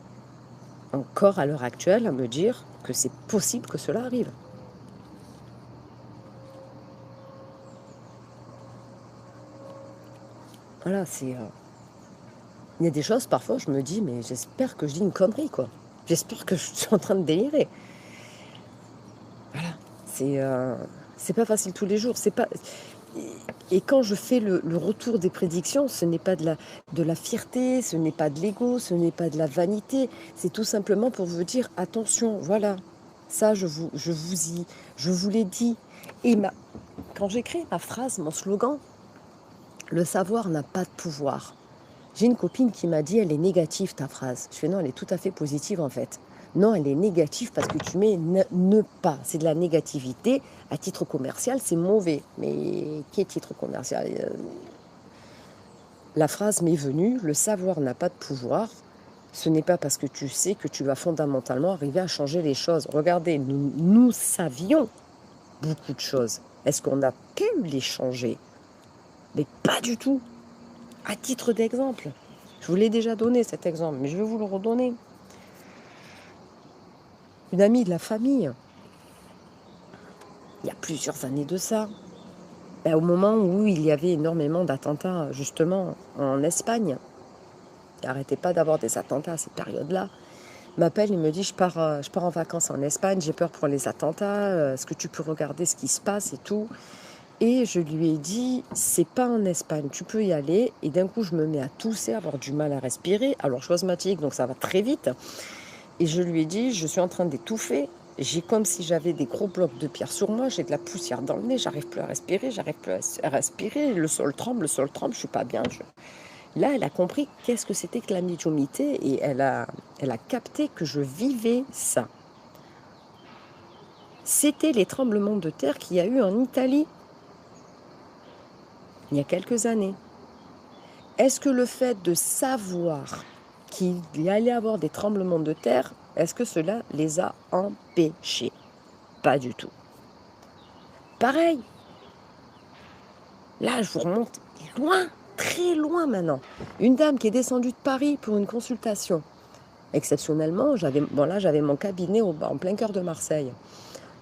encore à l'heure actuelle, à me dire que c'est possible que cela arrive. Voilà, c'est... Il y a des choses, parfois, je me dis, mais j'espère que je dis une connerie, quoi. J'espère que je suis en train de délirer. Voilà, c'est pas facile tous les jours. C'est pas... Et quand je fais le retour des prédictions, ce n'est pas de la fierté, ce n'est pas de l'ego, ce n'est pas de la vanité. C'est tout simplement pour vous dire, attention, voilà, ça, je vous l'ai dit. Et quand j'ai créé ma phrase, mon slogan, le savoir n'a pas de pouvoir. J'ai une copine qui m'a dit, elle est négative ta phrase. Je fais non, elle est tout à fait positive en fait. Non, elle est négative parce que tu mets ne pas. C'est de la négativité. À titre commercial, c'est mauvais. Mais quel titre commercial? La phrase m'est venue, le savoir n'a pas de pouvoir. Ce n'est pas parce que tu sais que tu vas fondamentalement arriver à changer les choses. Regardez, nous savions beaucoup de choses. Est-ce qu'on a pu les changer? Mais pas du tout. À titre d'exemple, je vous l'ai déjà donné cet exemple, mais je vais vous le redonner. Une amie de la famille, il y a plusieurs années de ça, au moment où il y avait énormément d'attentats, justement, en Espagne, il n'arrêtait pas d'avoir des attentats à cette période-là, m'appelle et me dit, je pars en vacances en Espagne, j'ai peur pour les attentats, est-ce que tu peux regarder ce qui se passe et tout? Et je lui ai dit, c'est pas en Espagne, tu peux y aller. Et d'un coup, je me mets à tousser, à avoir du mal à respirer. Alors, je suis asthmatique, donc ça va très vite. Et je lui ai dit, je suis en train d'étouffer. J'ai comme si j'avais des gros blocs de pierre sur moi. J'ai de la poussière dans le nez, j'arrive plus à respirer, j'arrive plus à respirer. Le sol tremble, je suis pas bien. Là, elle a compris qu'est-ce que c'était que la médiumnité et elle a capté que je vivais ça. C'était les tremblements de terre qu'il y a eu en Italie il y a quelques années. Est-ce que le fait de savoir qu'il y allait avoir des tremblements de terre, est-ce que cela les a empêchés? Pas du tout. Pareil, là je vous remonte loin, très loin maintenant. Une dame qui est descendue de Paris pour une consultation. Exceptionnellement, j'avais mon cabinet en plein cœur de Marseille.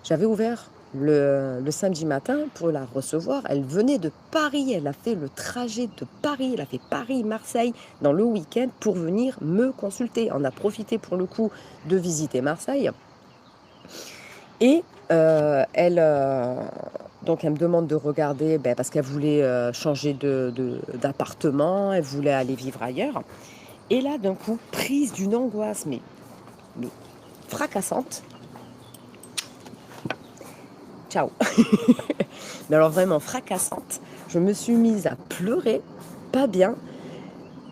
J'avais ouvert le samedi matin pour la recevoir. Elle venait de Paris, elle a fait le trajet de Paris, elle a fait Paris-Marseille dans le week-end pour venir me consulter. On a profité pour le coup de visiter Marseille. Et donc elle me demande de regarder, parce qu'elle voulait changer d'appartement, elle voulait aller vivre ailleurs. Et là, d'un coup, prise d'une angoisse, mais fracassante. Ciao. Mais alors vraiment fracassante. Je me suis mise à pleurer, pas bien.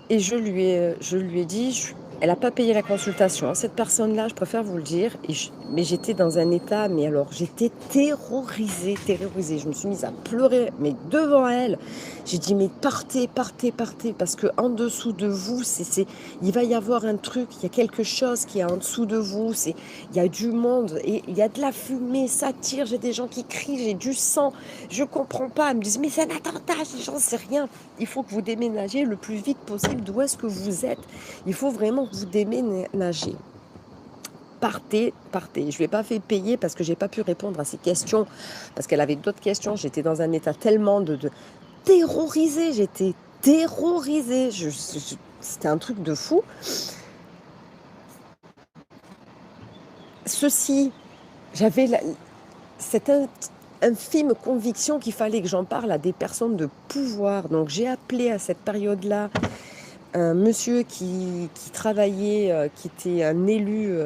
Et je lui ai dit, elle n'a pas payé la consultation. Cette personne-là, je préfère vous le dire. Mais j'étais dans un état, mais alors j'étais terrorisée. Je me suis mise à pleurer, mais devant elle. J'ai dit, mais partez, parce que en dessous de vous, il va y avoir un truc, il y a quelque chose qui est en dessous de vous. Il y a du monde, et il y a de la fumée, ça tire, j'ai des gens qui crient, j'ai du sang. Je comprends pas. Elles me disent, mais c'est un attentat, j'en sais rien. Il faut que vous déménagiez le plus vite possible d'où est-ce que vous êtes. Il faut vraiment que vous déménagiez. Partez. Je ne lui ai pas fait payer parce que je n'ai pas pu répondre à ces questions, parce qu'elle avait d'autres questions. J'étais dans un état tellement de terrorisée. J'étais terrorisée. C'était un truc de fou. Ceci, j'avais cette infime conviction qu'il fallait que j'en parle à des personnes de pouvoir. Donc j'ai appelé à cette période-là un monsieur qui travaillait, qui était un élu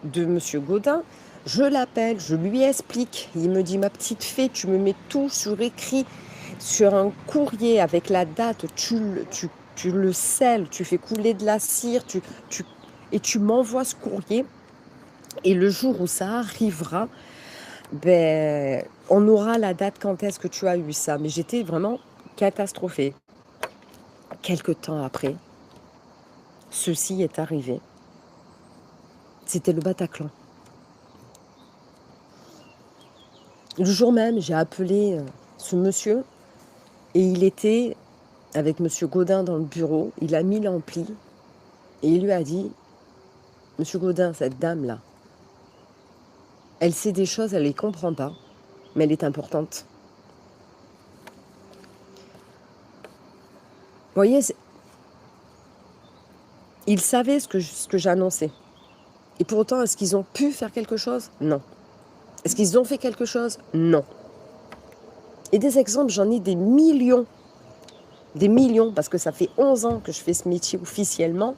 de monsieur Gaudin. Je l'appelle, je lui explique. Il me dit, ma petite fée, tu me mets tout sur écrit, sur un courrier avec la date, tu le scelles, tu fais couler de la cire, et tu m'envoies ce courrier. Et le jour où ça arrivera, on aura la date quand est-ce que tu as eu ça. Mais j'étais vraiment catastrophée. Quelque temps après, ceci est arrivé. C'était le Bataclan. Le jour même, j'ai appelé ce monsieur et il était avec monsieur Gaudin dans le bureau. Il a mis l'ampli et il lui a dit, monsieur Gaudin, cette dame-là, elle sait des choses, elle ne les comprend pas, mais elle est importante. Vous voyez, ils savaient ce que j'annonçais. Et pour autant, est-ce qu'ils ont pu faire quelque chose? Non. Est-ce qu'ils ont fait quelque chose? Non. Et des exemples, j'en ai des millions. Des millions, parce que ça fait 11 ans que je fais ce métier officiellement.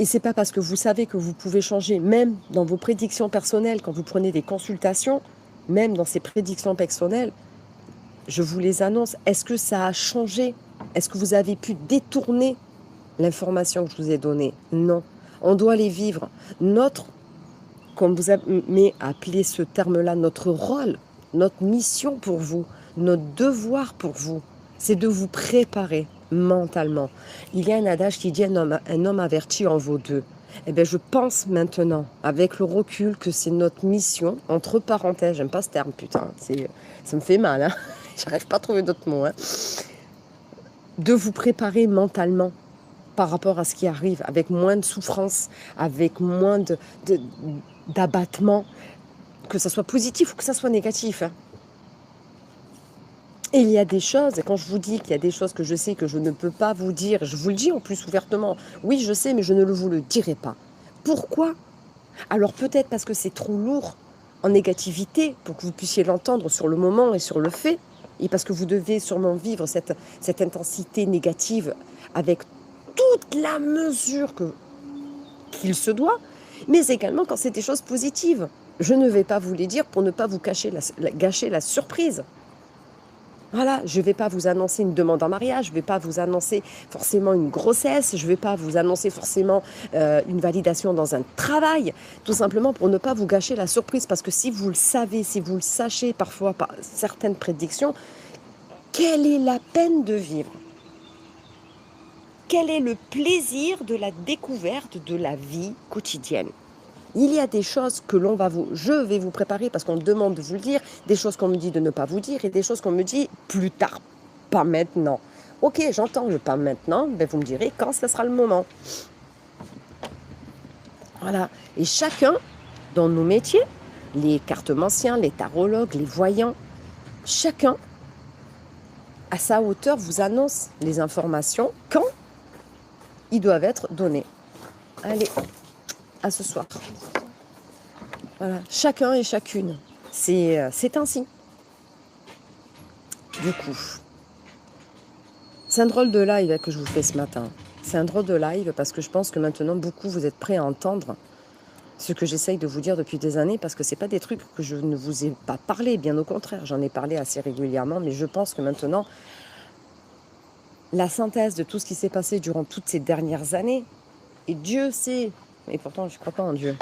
Et c'est pas parce que vous savez que vous pouvez changer, même dans vos prédictions personnelles, quand vous prenez des consultations, même dans ces prédictions personnelles, je vous les annonce. Est-ce que ça a changé? Est-ce que vous avez pu détourner l'information que je vous ai donnée? Non. On doit les vivre. Comme vous avez appelé ce terme-là, notre rôle, notre mission pour vous, notre devoir pour vous, c'est de vous préparer mentalement. Il y a un adage qui dit un homme averti en vaut deux. Eh bien, je pense maintenant, avec le recul, que c'est notre mission, entre parenthèses, j'aime pas ce terme, putain, ça me fait mal, hein. J'arrive pas à trouver d'autres mots, hein. De vous préparer mentalement par rapport à ce qui arrive, avec moins de souffrance, avec moins d'abattement, que ça soit positif ou que ça soit négatif, hein. Et il y a des choses, et quand je vous dis qu'il y a des choses que je sais que je ne peux pas vous dire, je vous le dis en plus ouvertement, oui je sais mais je ne vous le dirai pas. Pourquoi? Alors peut-être parce que c'est trop lourd, en négativité pour que vous puissiez l'entendre sur le moment et sur le fait, et parce que vous devez sûrement vivre cette intensité négative avec toute la mesure qu'il se doit, mais également quand c'est des choses positives. Je ne vais pas vous les dire pour ne pas vous gâcher la surprise. Voilà, je ne vais pas vous annoncer une demande en mariage, je ne vais pas vous annoncer forcément une grossesse, je ne vais pas vous annoncer forcément une validation dans un travail, tout simplement pour ne pas vous gâcher la surprise. Parce que si vous le savez, si vous le sachez parfois par certaines prédictions, quelle est la peine de vivre? Quel est le plaisir de la découverte de la vie quotidienne? Il y a des choses que je vais vous préparer parce qu'on me demande de vous le dire, des choses qu'on me dit de ne pas vous dire et des choses qu'on me dit plus tard, pas maintenant. Ok, j'entends le pas maintenant, mais vous me direz quand ce sera le moment. Voilà. Et chacun, dans nos métiers, les cartomanciens, les tarologues, les voyants, chacun, à sa hauteur, vous annonce les informations quand ils doivent être donnés. Allez, à ce soir. Voilà, chacun et chacune. C'est ainsi. Du coup, c'est un drôle de live que je vous fais ce matin. C'est un drôle de live parce que je pense que maintenant, beaucoup, vous êtes prêts à entendre ce que j'essaye de vous dire depuis des années, parce que ce n'est pas des trucs que je ne vous ai pas parlé, bien au contraire. J'en ai parlé assez régulièrement, mais je pense que maintenant, la synthèse de tout ce qui s'est passé durant toutes ces dernières années, et Dieu sait, et pourtant je ne crois pas en Dieu.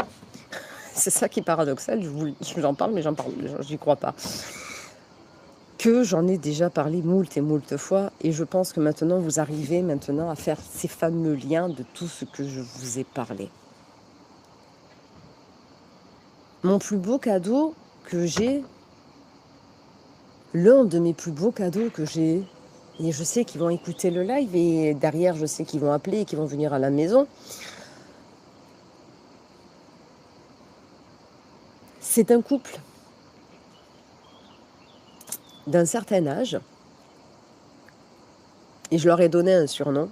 C'est ça qui est paradoxal, je vous en parle, mais j'y crois pas. Que j'en ai déjà parlé moult et moult fois, et je pense que maintenant vous arrivez maintenant à faire ces fameux liens de tout ce que je vous ai parlé. Mon plus beau cadeau que j'ai, l'un de mes plus beaux cadeaux que j'ai, et je sais qu'ils vont écouter le live, et derrière je sais qu'ils vont appeler et qu'ils vont venir à la maison, c'est un couple d'un certain âge, et je leur ai donné un surnom,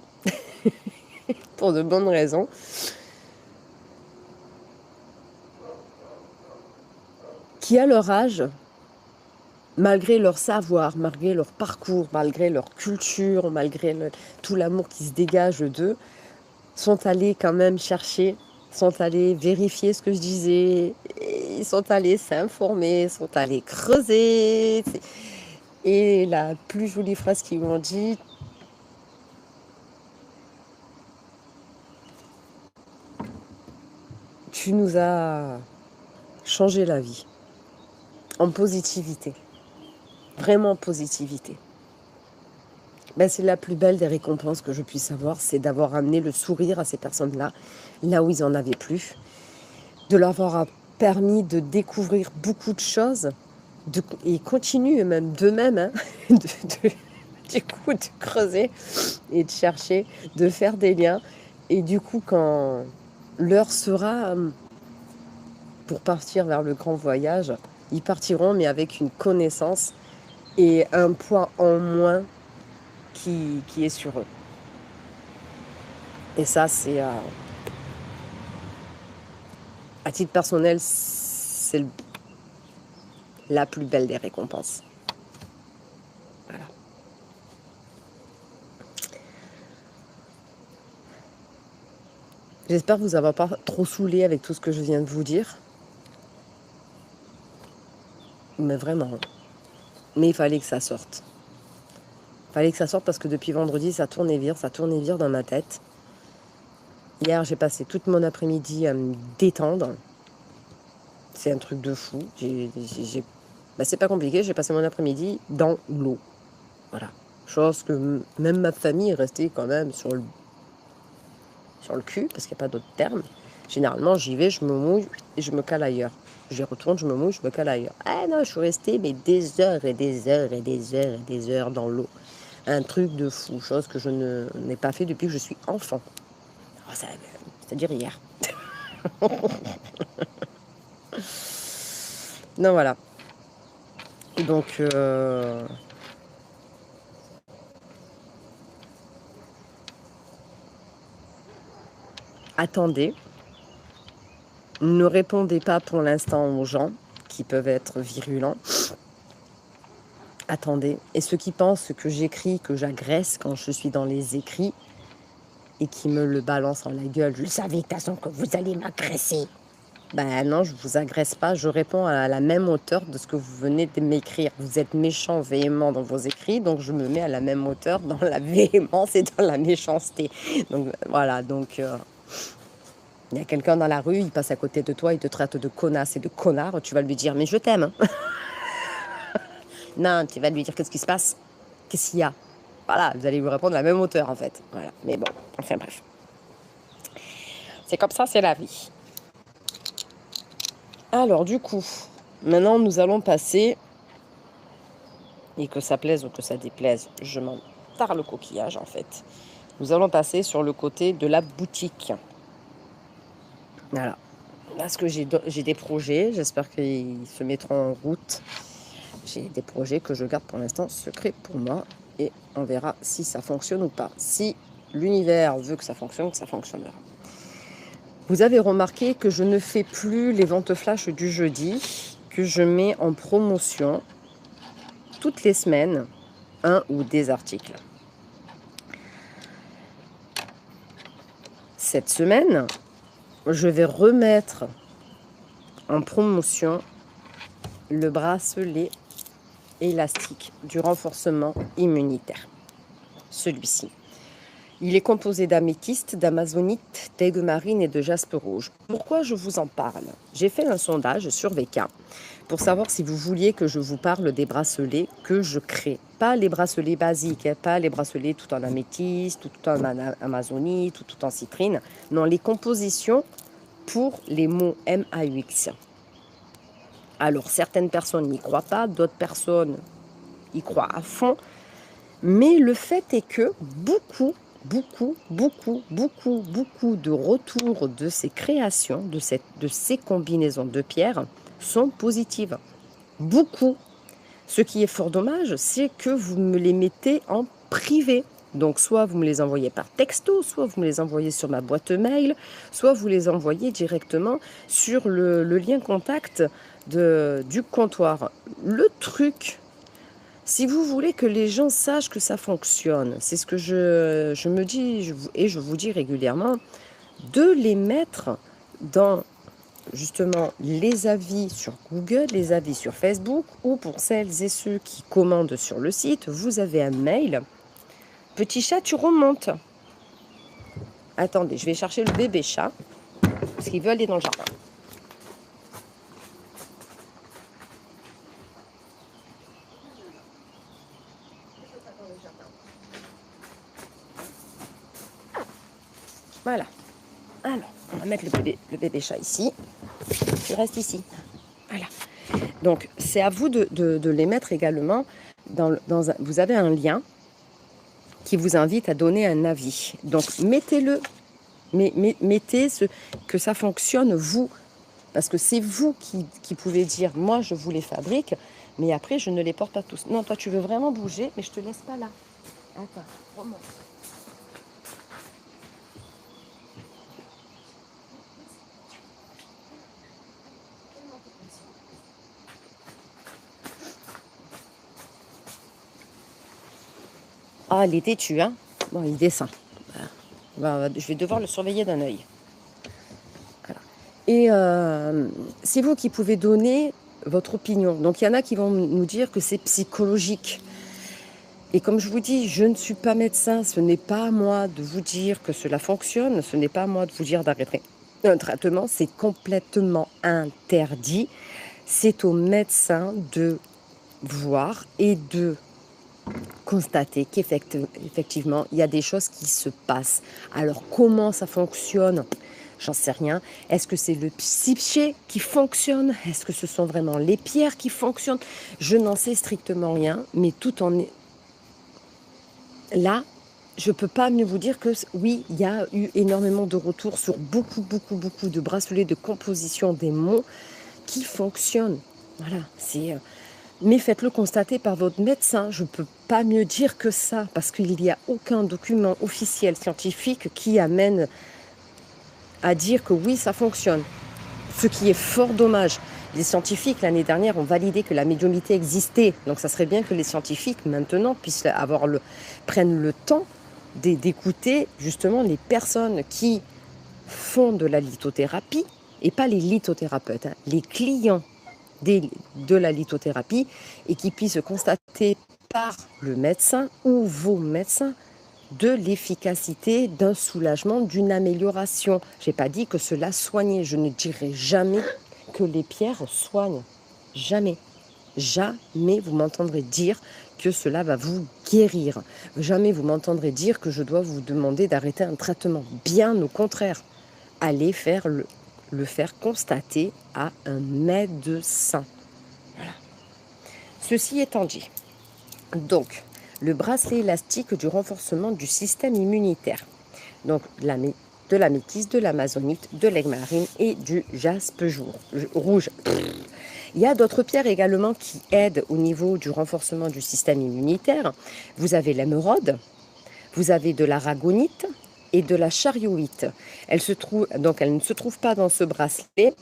pour de bonnes raisons, qui à leur âge, malgré leur savoir, malgré leur parcours, malgré leur culture, malgré tout l'amour qui se dégage d'eux, sont allés quand même chercher, sont allés vérifier ce que je disais, ils sont allés s'informer, sont allés creuser. Et la plus jolie phrase qu'ils m'ont dit, tu nous as changé la vie, en positivité, vraiment en positivité. Ben, c'est la plus belle des récompenses que je puisse avoir, c'est d'avoir amené le sourire à ces personnes-là, là où ils n'en avaient plus, de leur avoir permis de découvrir beaucoup de choses, et continuent même d'eux-mêmes, hein, du coup, de creuser et de chercher, de faire des liens. Et du coup, quand l'heure sera pour partir vers le grand voyage, ils partiront, mais avec une connaissance et un poids en moins qui est sur eux. Et ça, c'est à titre personnel, c'est la plus belle des récompenses. Voilà. J'espère vous avoir pas trop saoulé avec tout ce que je viens de vous dire. Mais vraiment. Mais il fallait que ça sorte. Il fallait que ça sorte parce que depuis vendredi, ça tourne et vire dans ma tête. Hier, j'ai passé toute mon après-midi à me détendre. C'est un truc de fou. C'est pas compliqué, j'ai passé mon après-midi dans l'eau. Voilà. Chose que même ma famille est restée quand même sur le cul, parce qu'il n'y a pas d'autre terme. Généralement, j'y vais, je me mouille et je me cale ailleurs. Je retourne, je me mouille, je me cale ailleurs. Ah non, je suis restée mais des heures et des heures et des heures et des heures dans l'eau. Un truc de fou, chose que je n'ai pas fait depuis que je suis enfant. C'est-à-dire hier. Non, voilà. Donc, attendez. Ne répondez pas pour l'instant aux gens qui peuvent être virulents. Attendez, et ceux qui pensent que j'écris, que j'agresse quand je suis dans les écrits et qui me le balancent en la gueule, je savais de toute façon que vous allez m'agresser. Ben non, je vous agresse pas, je réponds à la même hauteur de ce que vous venez de m'écrire. Vous êtes méchant, véhément dans vos écrits, donc je me mets à la même hauteur dans la véhémence et dans la méchanceté. Donc voilà, donc il y a quelqu'un dans la rue, il passe à côté de toi, il te traite de connasse et de connard, tu vas lui dire mais je t'aime. Non, tu vas lui dire qu'est-ce qui se passe, qu'est-ce qu'il y a. Voilà, vous allez lui répondre à la même hauteur en fait. Voilà, mais bon, enfin bref. C'est comme ça, c'est la vie. Alors du coup, maintenant nous allons passer, et que ça plaise ou que ça déplaise, je m'en tare le coquillage en fait. Nous allons passer sur le côté de la boutique. Voilà, parce que j'ai des projets, j'espère qu'ils se mettront en route. J'ai des projets que je garde pour l'instant secrets pour moi, et on verra si ça fonctionne ou pas. Si l'univers veut que ça fonctionnera. Vous avez remarqué que je ne fais plus les ventes flash du jeudi, que je mets en promotion toutes les semaines un ou des articles. Cette semaine, je vais remettre en promotion le bracelet élastique du renforcement immunitaire. Celui-ci. Il est composé d'améthyste, d'amazonite, d'aigue marine et de jaspe rouge. Pourquoi je vous en parle? J'ai fait un sondage sur VK pour savoir si vous vouliez que je vous parle des bracelets que je crée. Pas les bracelets basiques, pas les bracelets tout en améthyste, tout en amazonite, tout en citrine. Non, les compositions pour les mots MAUX. Alors, certaines personnes n'y croient pas, d'autres personnes y croient à fond. Mais le fait est que beaucoup de retours de ces créations, de ces combinaisons de pierres sont positives. Beaucoup. Ce qui est fort dommage, c'est que vous me les mettez en privé. Donc, soit vous me les envoyez par texto, soit vous me les envoyez sur ma boîte mail, soit vous les envoyez directement sur le lien contact du comptoir. Le truc, si vous voulez que les gens sachent que ça fonctionne, c'est ce que je me dis et je vous dis régulièrement, de les mettre dans justement les avis sur Google, les avis sur Facebook, ou pour celles et ceux qui commandent sur le site, vous avez un mail. Petit chat, tu remontes. Attendez, je vais chercher le bébé chat, parce qu'il veut aller dans le jardin. Voilà. Alors, on va mettre le bébé chat ici. Il reste ici. Voilà. Donc, c'est à vous de les mettre également vous avez un lien qui vous invite à donner un avis. Donc, mettez-le. Mettez que ça fonctionne, vous. Parce que c'est vous qui pouvez dire, moi, je vous les fabrique, mais après, je ne les porte pas tous. Non, toi, tu veux vraiment bouger, mais je ne te laisse pas là. Attends, remonte. Ah, il est têtu, hein. Bon, il descend. Voilà. Je vais devoir le surveiller d'un œil. Voilà. Et c'est vous qui pouvez donner votre opinion. Donc, il y en a qui vont nous dire que c'est psychologique. Et comme je vous dis, je ne suis pas médecin. Ce n'est pas à moi de vous dire que cela fonctionne. Ce n'est pas à moi de vous dire d'arrêter un traitement. C'est complètement interdit. C'est au médecin de voir et de constater qu'effectivement, il y a des choses qui se passent. Alors, comment ça fonctionne? J'en sais rien. Est-ce que c'est le psyché qui fonctionne? Est-ce que ce sont vraiment les pierres qui fonctionnent? Je n'en sais strictement rien, mais tout en est... Là, je ne peux pas mieux vous dire que oui, il y a eu énormément de retours sur beaucoup de bracelets de composition des mots qui fonctionnent. Voilà, c'est... Mais faites-le constater par votre médecin. Je ne peux pas mieux dire que ça, parce qu'il n'y a aucun document officiel scientifique qui amène à dire que oui, ça fonctionne. Ce qui est fort dommage. Les scientifiques, l'année dernière, ont validé que la médiumnité existait. Donc, ça serait bien que les scientifiques, maintenant, prennent le temps d'écouter justement les personnes qui font de la lithothérapie, et pas les lithothérapeutes, hein, les clients de la lithothérapie, et qui puissent constater par le médecin ou vos médecins de l'efficacité, d'un soulagement, d'une amélioration. Je n'ai pas dit que cela soignait. Je ne dirai jamais que les pierres soignent. Jamais. Jamais vous m'entendrez dire que cela va vous guérir. Jamais vous m'entendrez dire que je dois vous demander d'arrêter un traitement. Bien au contraire. Allez faire le faire constater à un médecin. Voilà. Ceci étant dit, donc, le bracelet élastique du renforcement du système immunitaire. Donc, de l'améthyste, de l'amazonite, de l'aigle marine et du jaspe rouge. Il y a d'autres pierres également qui aident au niveau du renforcement du système immunitaire. Vous avez l'émeraude, vous avez de l'aragonite et de la charioïte. Elle ne se trouve pas dans ce bracelet.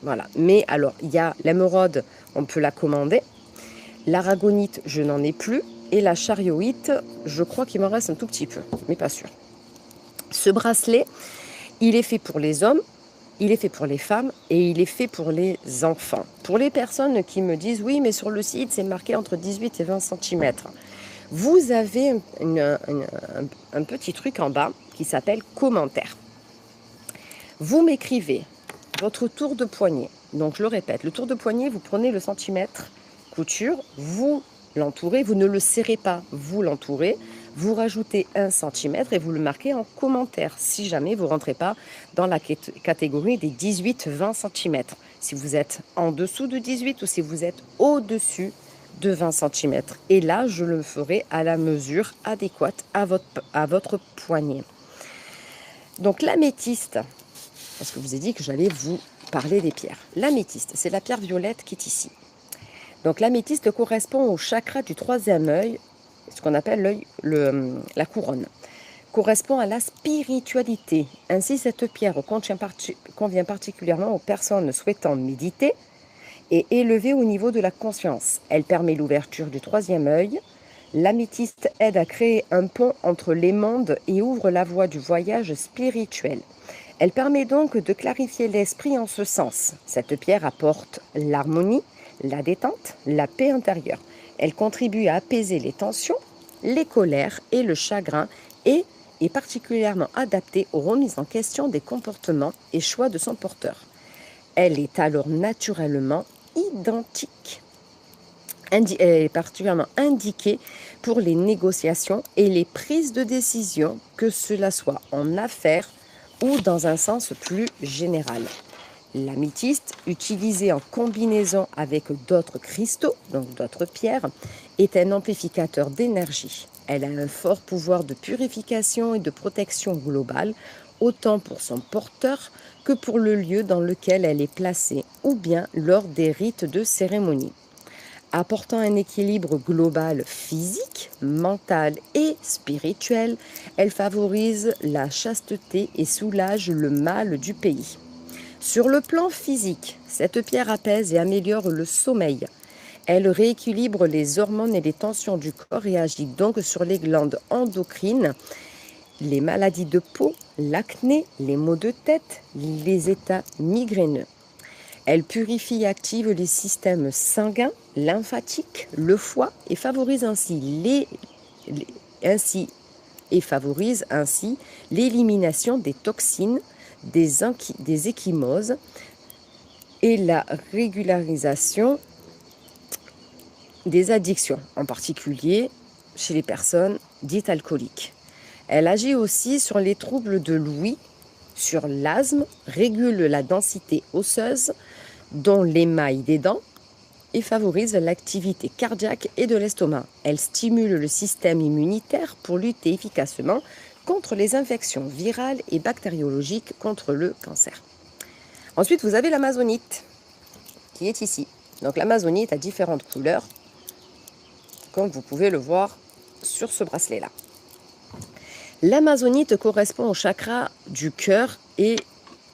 Voilà. Mais alors, il y a l'émeraude, on peut la commander. L'aragonite, je n'en ai plus. Et la charioïte, je crois qu'il m'en reste un tout petit peu, mais pas sûr. Ce bracelet, il est fait pour les hommes, il est fait pour les femmes et il est fait pour les enfants. Pour les personnes qui me disent, oui, mais sur le site, c'est marqué entre 18 et 20 cm. Vous avez un petit truc en bas qui s'appelle commentaire. Vous m'écrivez votre tour de poignet. Donc, je le répète, le tour de poignet, vous prenez le centimètre couture, vous l'entourez, vous ne le serrez pas, vous l'entourez, vous rajoutez 1 cm et vous le marquez en commentaire si jamais vous ne rentrez pas dans la catégorie des 18-20 cm. Si vous êtes en dessous de 18 ou si vous êtes au-dessus de 20 cm. Et là, je le ferai à la mesure adéquate à votre poignet. Donc l'améthyste, parce que je vous ai dit que j'allais vous parler des pierres. L'améthyste, c'est la pierre violette qui est ici. Donc l'améthyste correspond au chakra du 3e œil, ce qu'on appelle la couronne. Correspond à la spiritualité. Ainsi, cette pierre convient particulièrement aux personnes souhaitant méditer et élever au niveau de la conscience. Elle permet l'ouverture du 3e œil. L'améthyste aide à créer un pont entre les mondes et ouvre la voie du voyage spirituel. Elle permet donc de clarifier l'esprit en ce sens. Cette pierre apporte l'harmonie, la détente, la paix intérieure. Elle contribue à apaiser les tensions, les colères et le chagrin et est particulièrement adaptée aux remises en question des comportements et choix de son porteur. Elle est alors naturellement identique. Elle est particulièrement indiquée pour les négociations et les prises de décision, que cela soit en affaires ou dans un sens plus général. L'améthyste, utilisée en combinaison avec d'autres cristaux, donc d'autres pierres, est un amplificateur d'énergie. Elle a un fort pouvoir de purification et de protection globale, autant pour son porteur que pour le lieu dans lequel elle est placée, ou bien lors des rites de cérémonie. Apportant un équilibre global physique, mental et spirituel, elle favorise la chasteté et soulage le mal du pays. Sur le plan physique, cette pierre apaise et améliore le sommeil. Elle rééquilibre les hormones et les tensions du corps et agit donc sur les glandes endocrines, les maladies de peau, l'acné, les maux de tête, les états migraineux. Elle purifie et active les systèmes sanguins, lymphatiques, le foie et favorise ainsi l'élimination des toxines, des ecchymoses et la régularisation des addictions, en particulier chez les personnes dites alcooliques. Elle agit aussi sur les troubles de l'ouïe, sur l'asthme, régule la densité osseuse, dont l'émail des dents, et favorise l'activité cardiaque et de l'estomac. Elle stimule le système immunitaire pour lutter efficacement contre les infections virales et bactériologiques, contre le cancer. Ensuite, vous avez l'amazonite, qui est ici. Donc l'amazonite a différentes couleurs, comme vous pouvez le voir sur ce bracelet-là. L'amazonite correspond au chakra du cœur et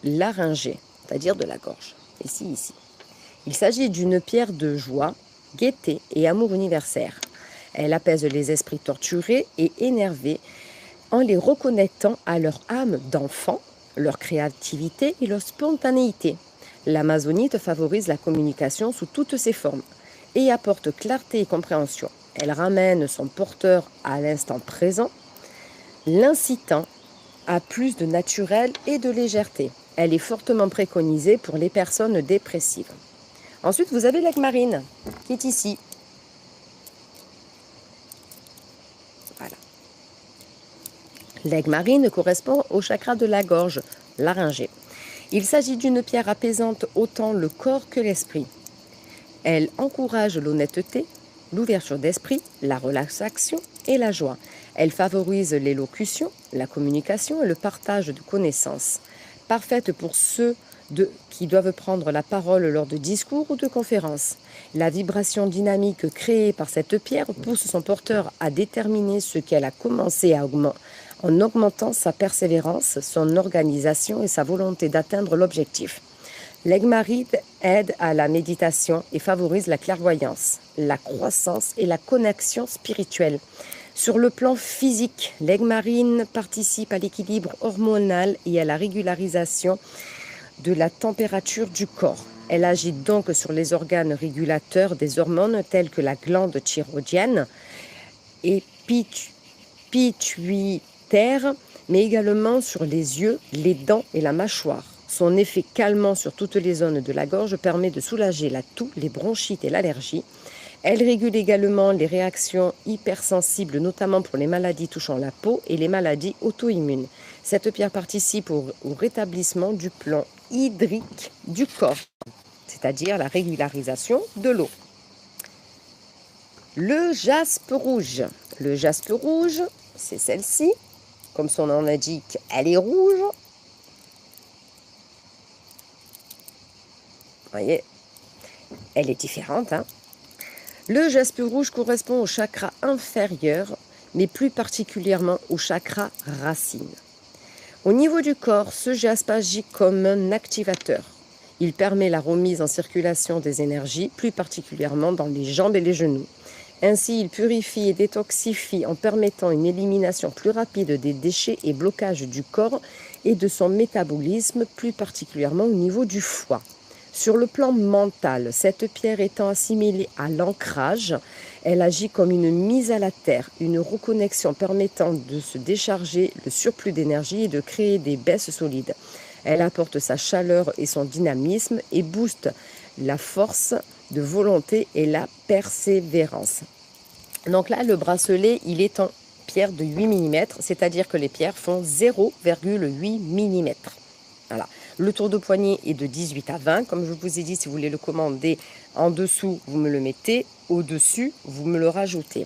laryngé, c'est-à-dire de la gorge, ici. Il s'agit d'une pierre de joie, gaieté et amour universaire. Elle apaise les esprits torturés et énervés en les reconnectant à leur âme d'enfant, leur créativité et leur spontanéité. L'amazonite favorise la communication sous toutes ses formes et apporte clarté et compréhension. Elle ramène son porteur à l'instant présent, l'incitant à plus de naturel et de légèreté. Elle est fortement préconisée pour les personnes dépressives. Ensuite, vous avez l'aigle marine qui est ici. Voilà. L'aigle marine correspond au chakra de la gorge, laryngée. Il s'agit d'une pierre apaisante autant le corps que l'esprit. Elle encourage l'honnêteté, l'ouverture d'esprit, la relaxation et la joie. Elle favorise l'élocution, la communication et le partage de connaissances. Parfaite pour ceux qui doivent prendre la parole lors de discours ou de conférences. La vibration dynamique créée par cette pierre pousse son porteur à déterminer ce qu'elle a commencé en augmentant sa persévérance, son organisation et sa volonté d'atteindre l'objectif. L'aigle marine aide à la méditation et favorise la clairvoyance, la croissance et la connexion spirituelle. Sur le plan physique, l'aigle marine participe à l'équilibre hormonal et à la régularisation de la température du corps. Elle agit donc sur les organes régulateurs des hormones telles que la glande thyroïdienne et pituitaire, mais également sur les yeux, les dents et la mâchoire. Son effet calmant sur toutes les zones de la gorge permet de soulager la toux, les bronchites et l'allergie. Elle régule également les réactions hypersensibles, notamment pour les maladies touchant la peau et les maladies auto-immunes. Cette pierre participe au rétablissement du plan hydrique du corps, c'est-à-dire la régularisation de l'eau. Le jaspe rouge. Le jaspe rouge, c'est celle-ci. Comme son nom l'indique, elle est rouge. Vous voyez, elle est différente. Le jaspe rouge correspond au chakra inférieur, mais plus particulièrement au chakra racine. Au niveau du corps, ce jaspe agit comme un activateur. Il permet la remise en circulation des énergies, plus particulièrement dans les jambes et les genoux. Ainsi, il purifie et détoxifie en permettant une élimination plus rapide des déchets et blocages du corps et de son métabolisme, plus particulièrement au niveau du foie. Sur le plan mental, cette pierre étant assimilée à l'ancrage, elle agit comme une mise à la terre, une reconnexion permettant de se décharger le surplus d'énergie et de créer des baisses solides. Elle apporte sa chaleur et son dynamisme et booste la force de volonté et la persévérance. Donc là, le bracelet, il est en pierre de 8 mm, c'est-à-dire que les pierres font 0,8 mm. Voilà. Le tour de poignet est de 18 à 20. Comme je vous ai dit, si vous voulez le commander en dessous, vous me le mettez. Au-dessus, vous me le rajoutez.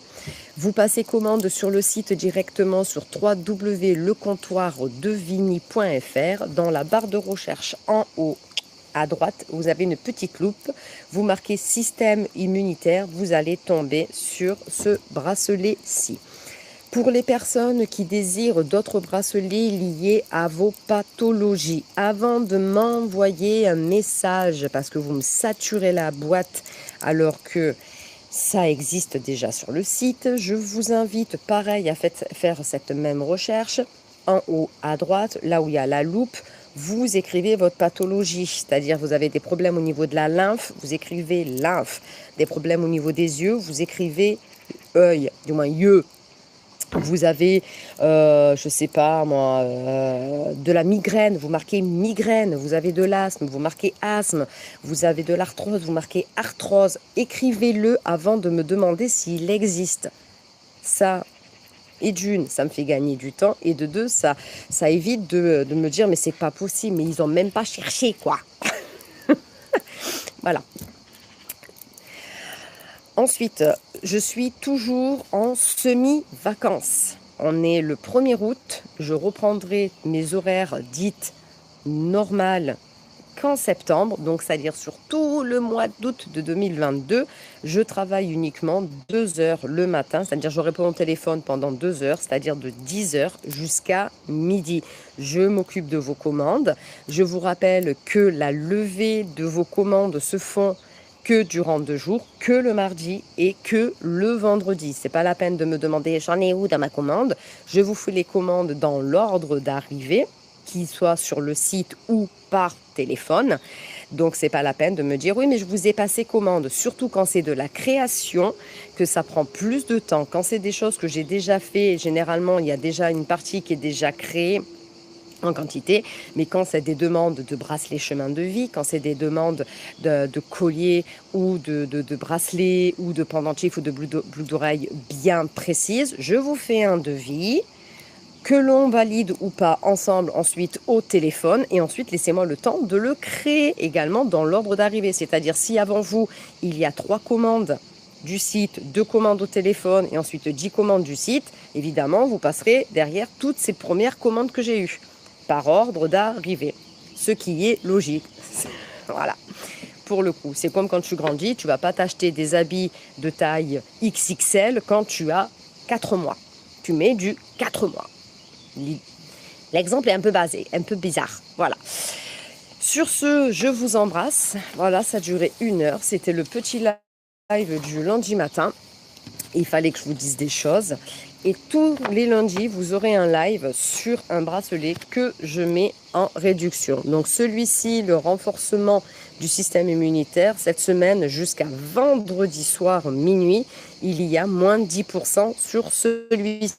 Vous passez commande sur le site directement sur www.lecomptoirdevigny.fr. Dans la barre de recherche en haut à droite, vous avez une petite loupe. Vous marquez système immunitaire. Vous allez tomber sur ce bracelet-ci. Pour les personnes qui désirent d'autres bracelets liés à vos pathologies, avant de m'envoyer un message, parce que vous me saturez la boîte alors que ça existe déjà sur le site, je vous invite pareil à faire cette même recherche. En haut à droite, là où il y a la loupe, vous écrivez votre pathologie, c'est-à-dire vous avez des problèmes au niveau de la lymphe, vous écrivez lymphe. Des problèmes au niveau des yeux, vous écrivez œil, du moins yeux. Vous avez, je ne sais pas moi, de la migraine, vous marquez migraine. Vous avez de l'asthme, vous marquez asthme. Vous avez de l'arthrose, vous marquez arthrose. Écrivez-le avant de me demander s'il existe. Ça, et d'une, ça me fait gagner du temps. Et de deux, ça évite de me dire, mais c'est pas possible, mais ils n'ont même pas cherché, quoi. Voilà. Ensuite, je suis toujours en semi-vacances. On est le 1er août. Je reprendrai mes horaires dites normales qu'en septembre, donc c'est-à-dire sur tout le mois d'août de 2022, je travaille uniquement 2 heures le matin, c'est-à-dire je réponds au téléphone pendant 2 heures, c'est-à-dire de 10 heures jusqu'à midi. Je m'occupe de vos commandes. Je vous rappelle que la levée de vos commandes se font que durant 2 jours, que le mardi et que le vendredi. C'est pas la peine de me demander j'en ai où dans ma commande. Je vous fais les commandes dans l'ordre d'arrivée, qu'il soit sur le site ou par téléphone. Donc c'est pas la peine de me dire oui mais je vous ai passé commande, surtout quand c'est de la création, que ça prend plus de temps. Quand c'est des choses que j'ai déjà fait, généralement il y a déjà une partie qui est déjà créée en quantité, mais quand c'est des demandes de bracelets chemin de vie, quand c'est des demandes de colliers ou de bracelets ou de pendentifs ou de boucles d'oreilles bien précises, je vous fais un devis que l'on valide ou pas ensemble ensuite au téléphone et ensuite laissez-moi le temps de le créer également dans l'ordre d'arrivée, c'est-à-dire si avant vous il y a 3 commandes du site, 2 commandes au téléphone et ensuite 10 commandes du site, évidemment vous passerez derrière toutes ces premières commandes que j'ai eues par ordre d'arrivée, ce qui est logique. Voilà. Pour le coup, c'est comme quand tu grandis, tu vas pas t'acheter des habits de taille XXL quand tu as 4 mois. Tu mets du 4 mois. L'exemple est un peu basé, un peu bizarre. Voilà. Sur ce, je vous embrasse. Voilà, ça a duré 1 heure. C'était le petit live du lundi matin. Il fallait que je vous dise des choses. Et tous les lundis, vous aurez un live sur un bracelet que je mets en réduction. Donc celui-ci, le renforcement du système immunitaire, cette semaine jusqu'à vendredi soir minuit, il y a moins de 10% sur celui-ci.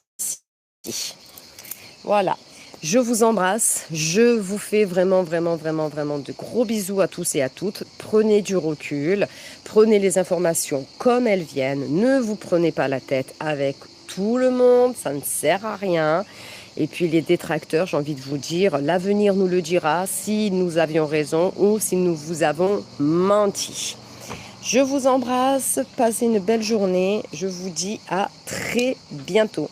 Voilà. Je vous embrasse, je vous fais vraiment de gros bisous à tous et à toutes. Prenez du recul, prenez les informations comme elles viennent, ne vous prenez pas la tête avec tout le monde, ça ne sert à rien. Et puis les détracteurs, j'ai envie de vous dire, l'avenir nous le dira si nous avions raison ou si nous vous avons menti. Je vous embrasse, passez une belle journée, je vous dis à très bientôt.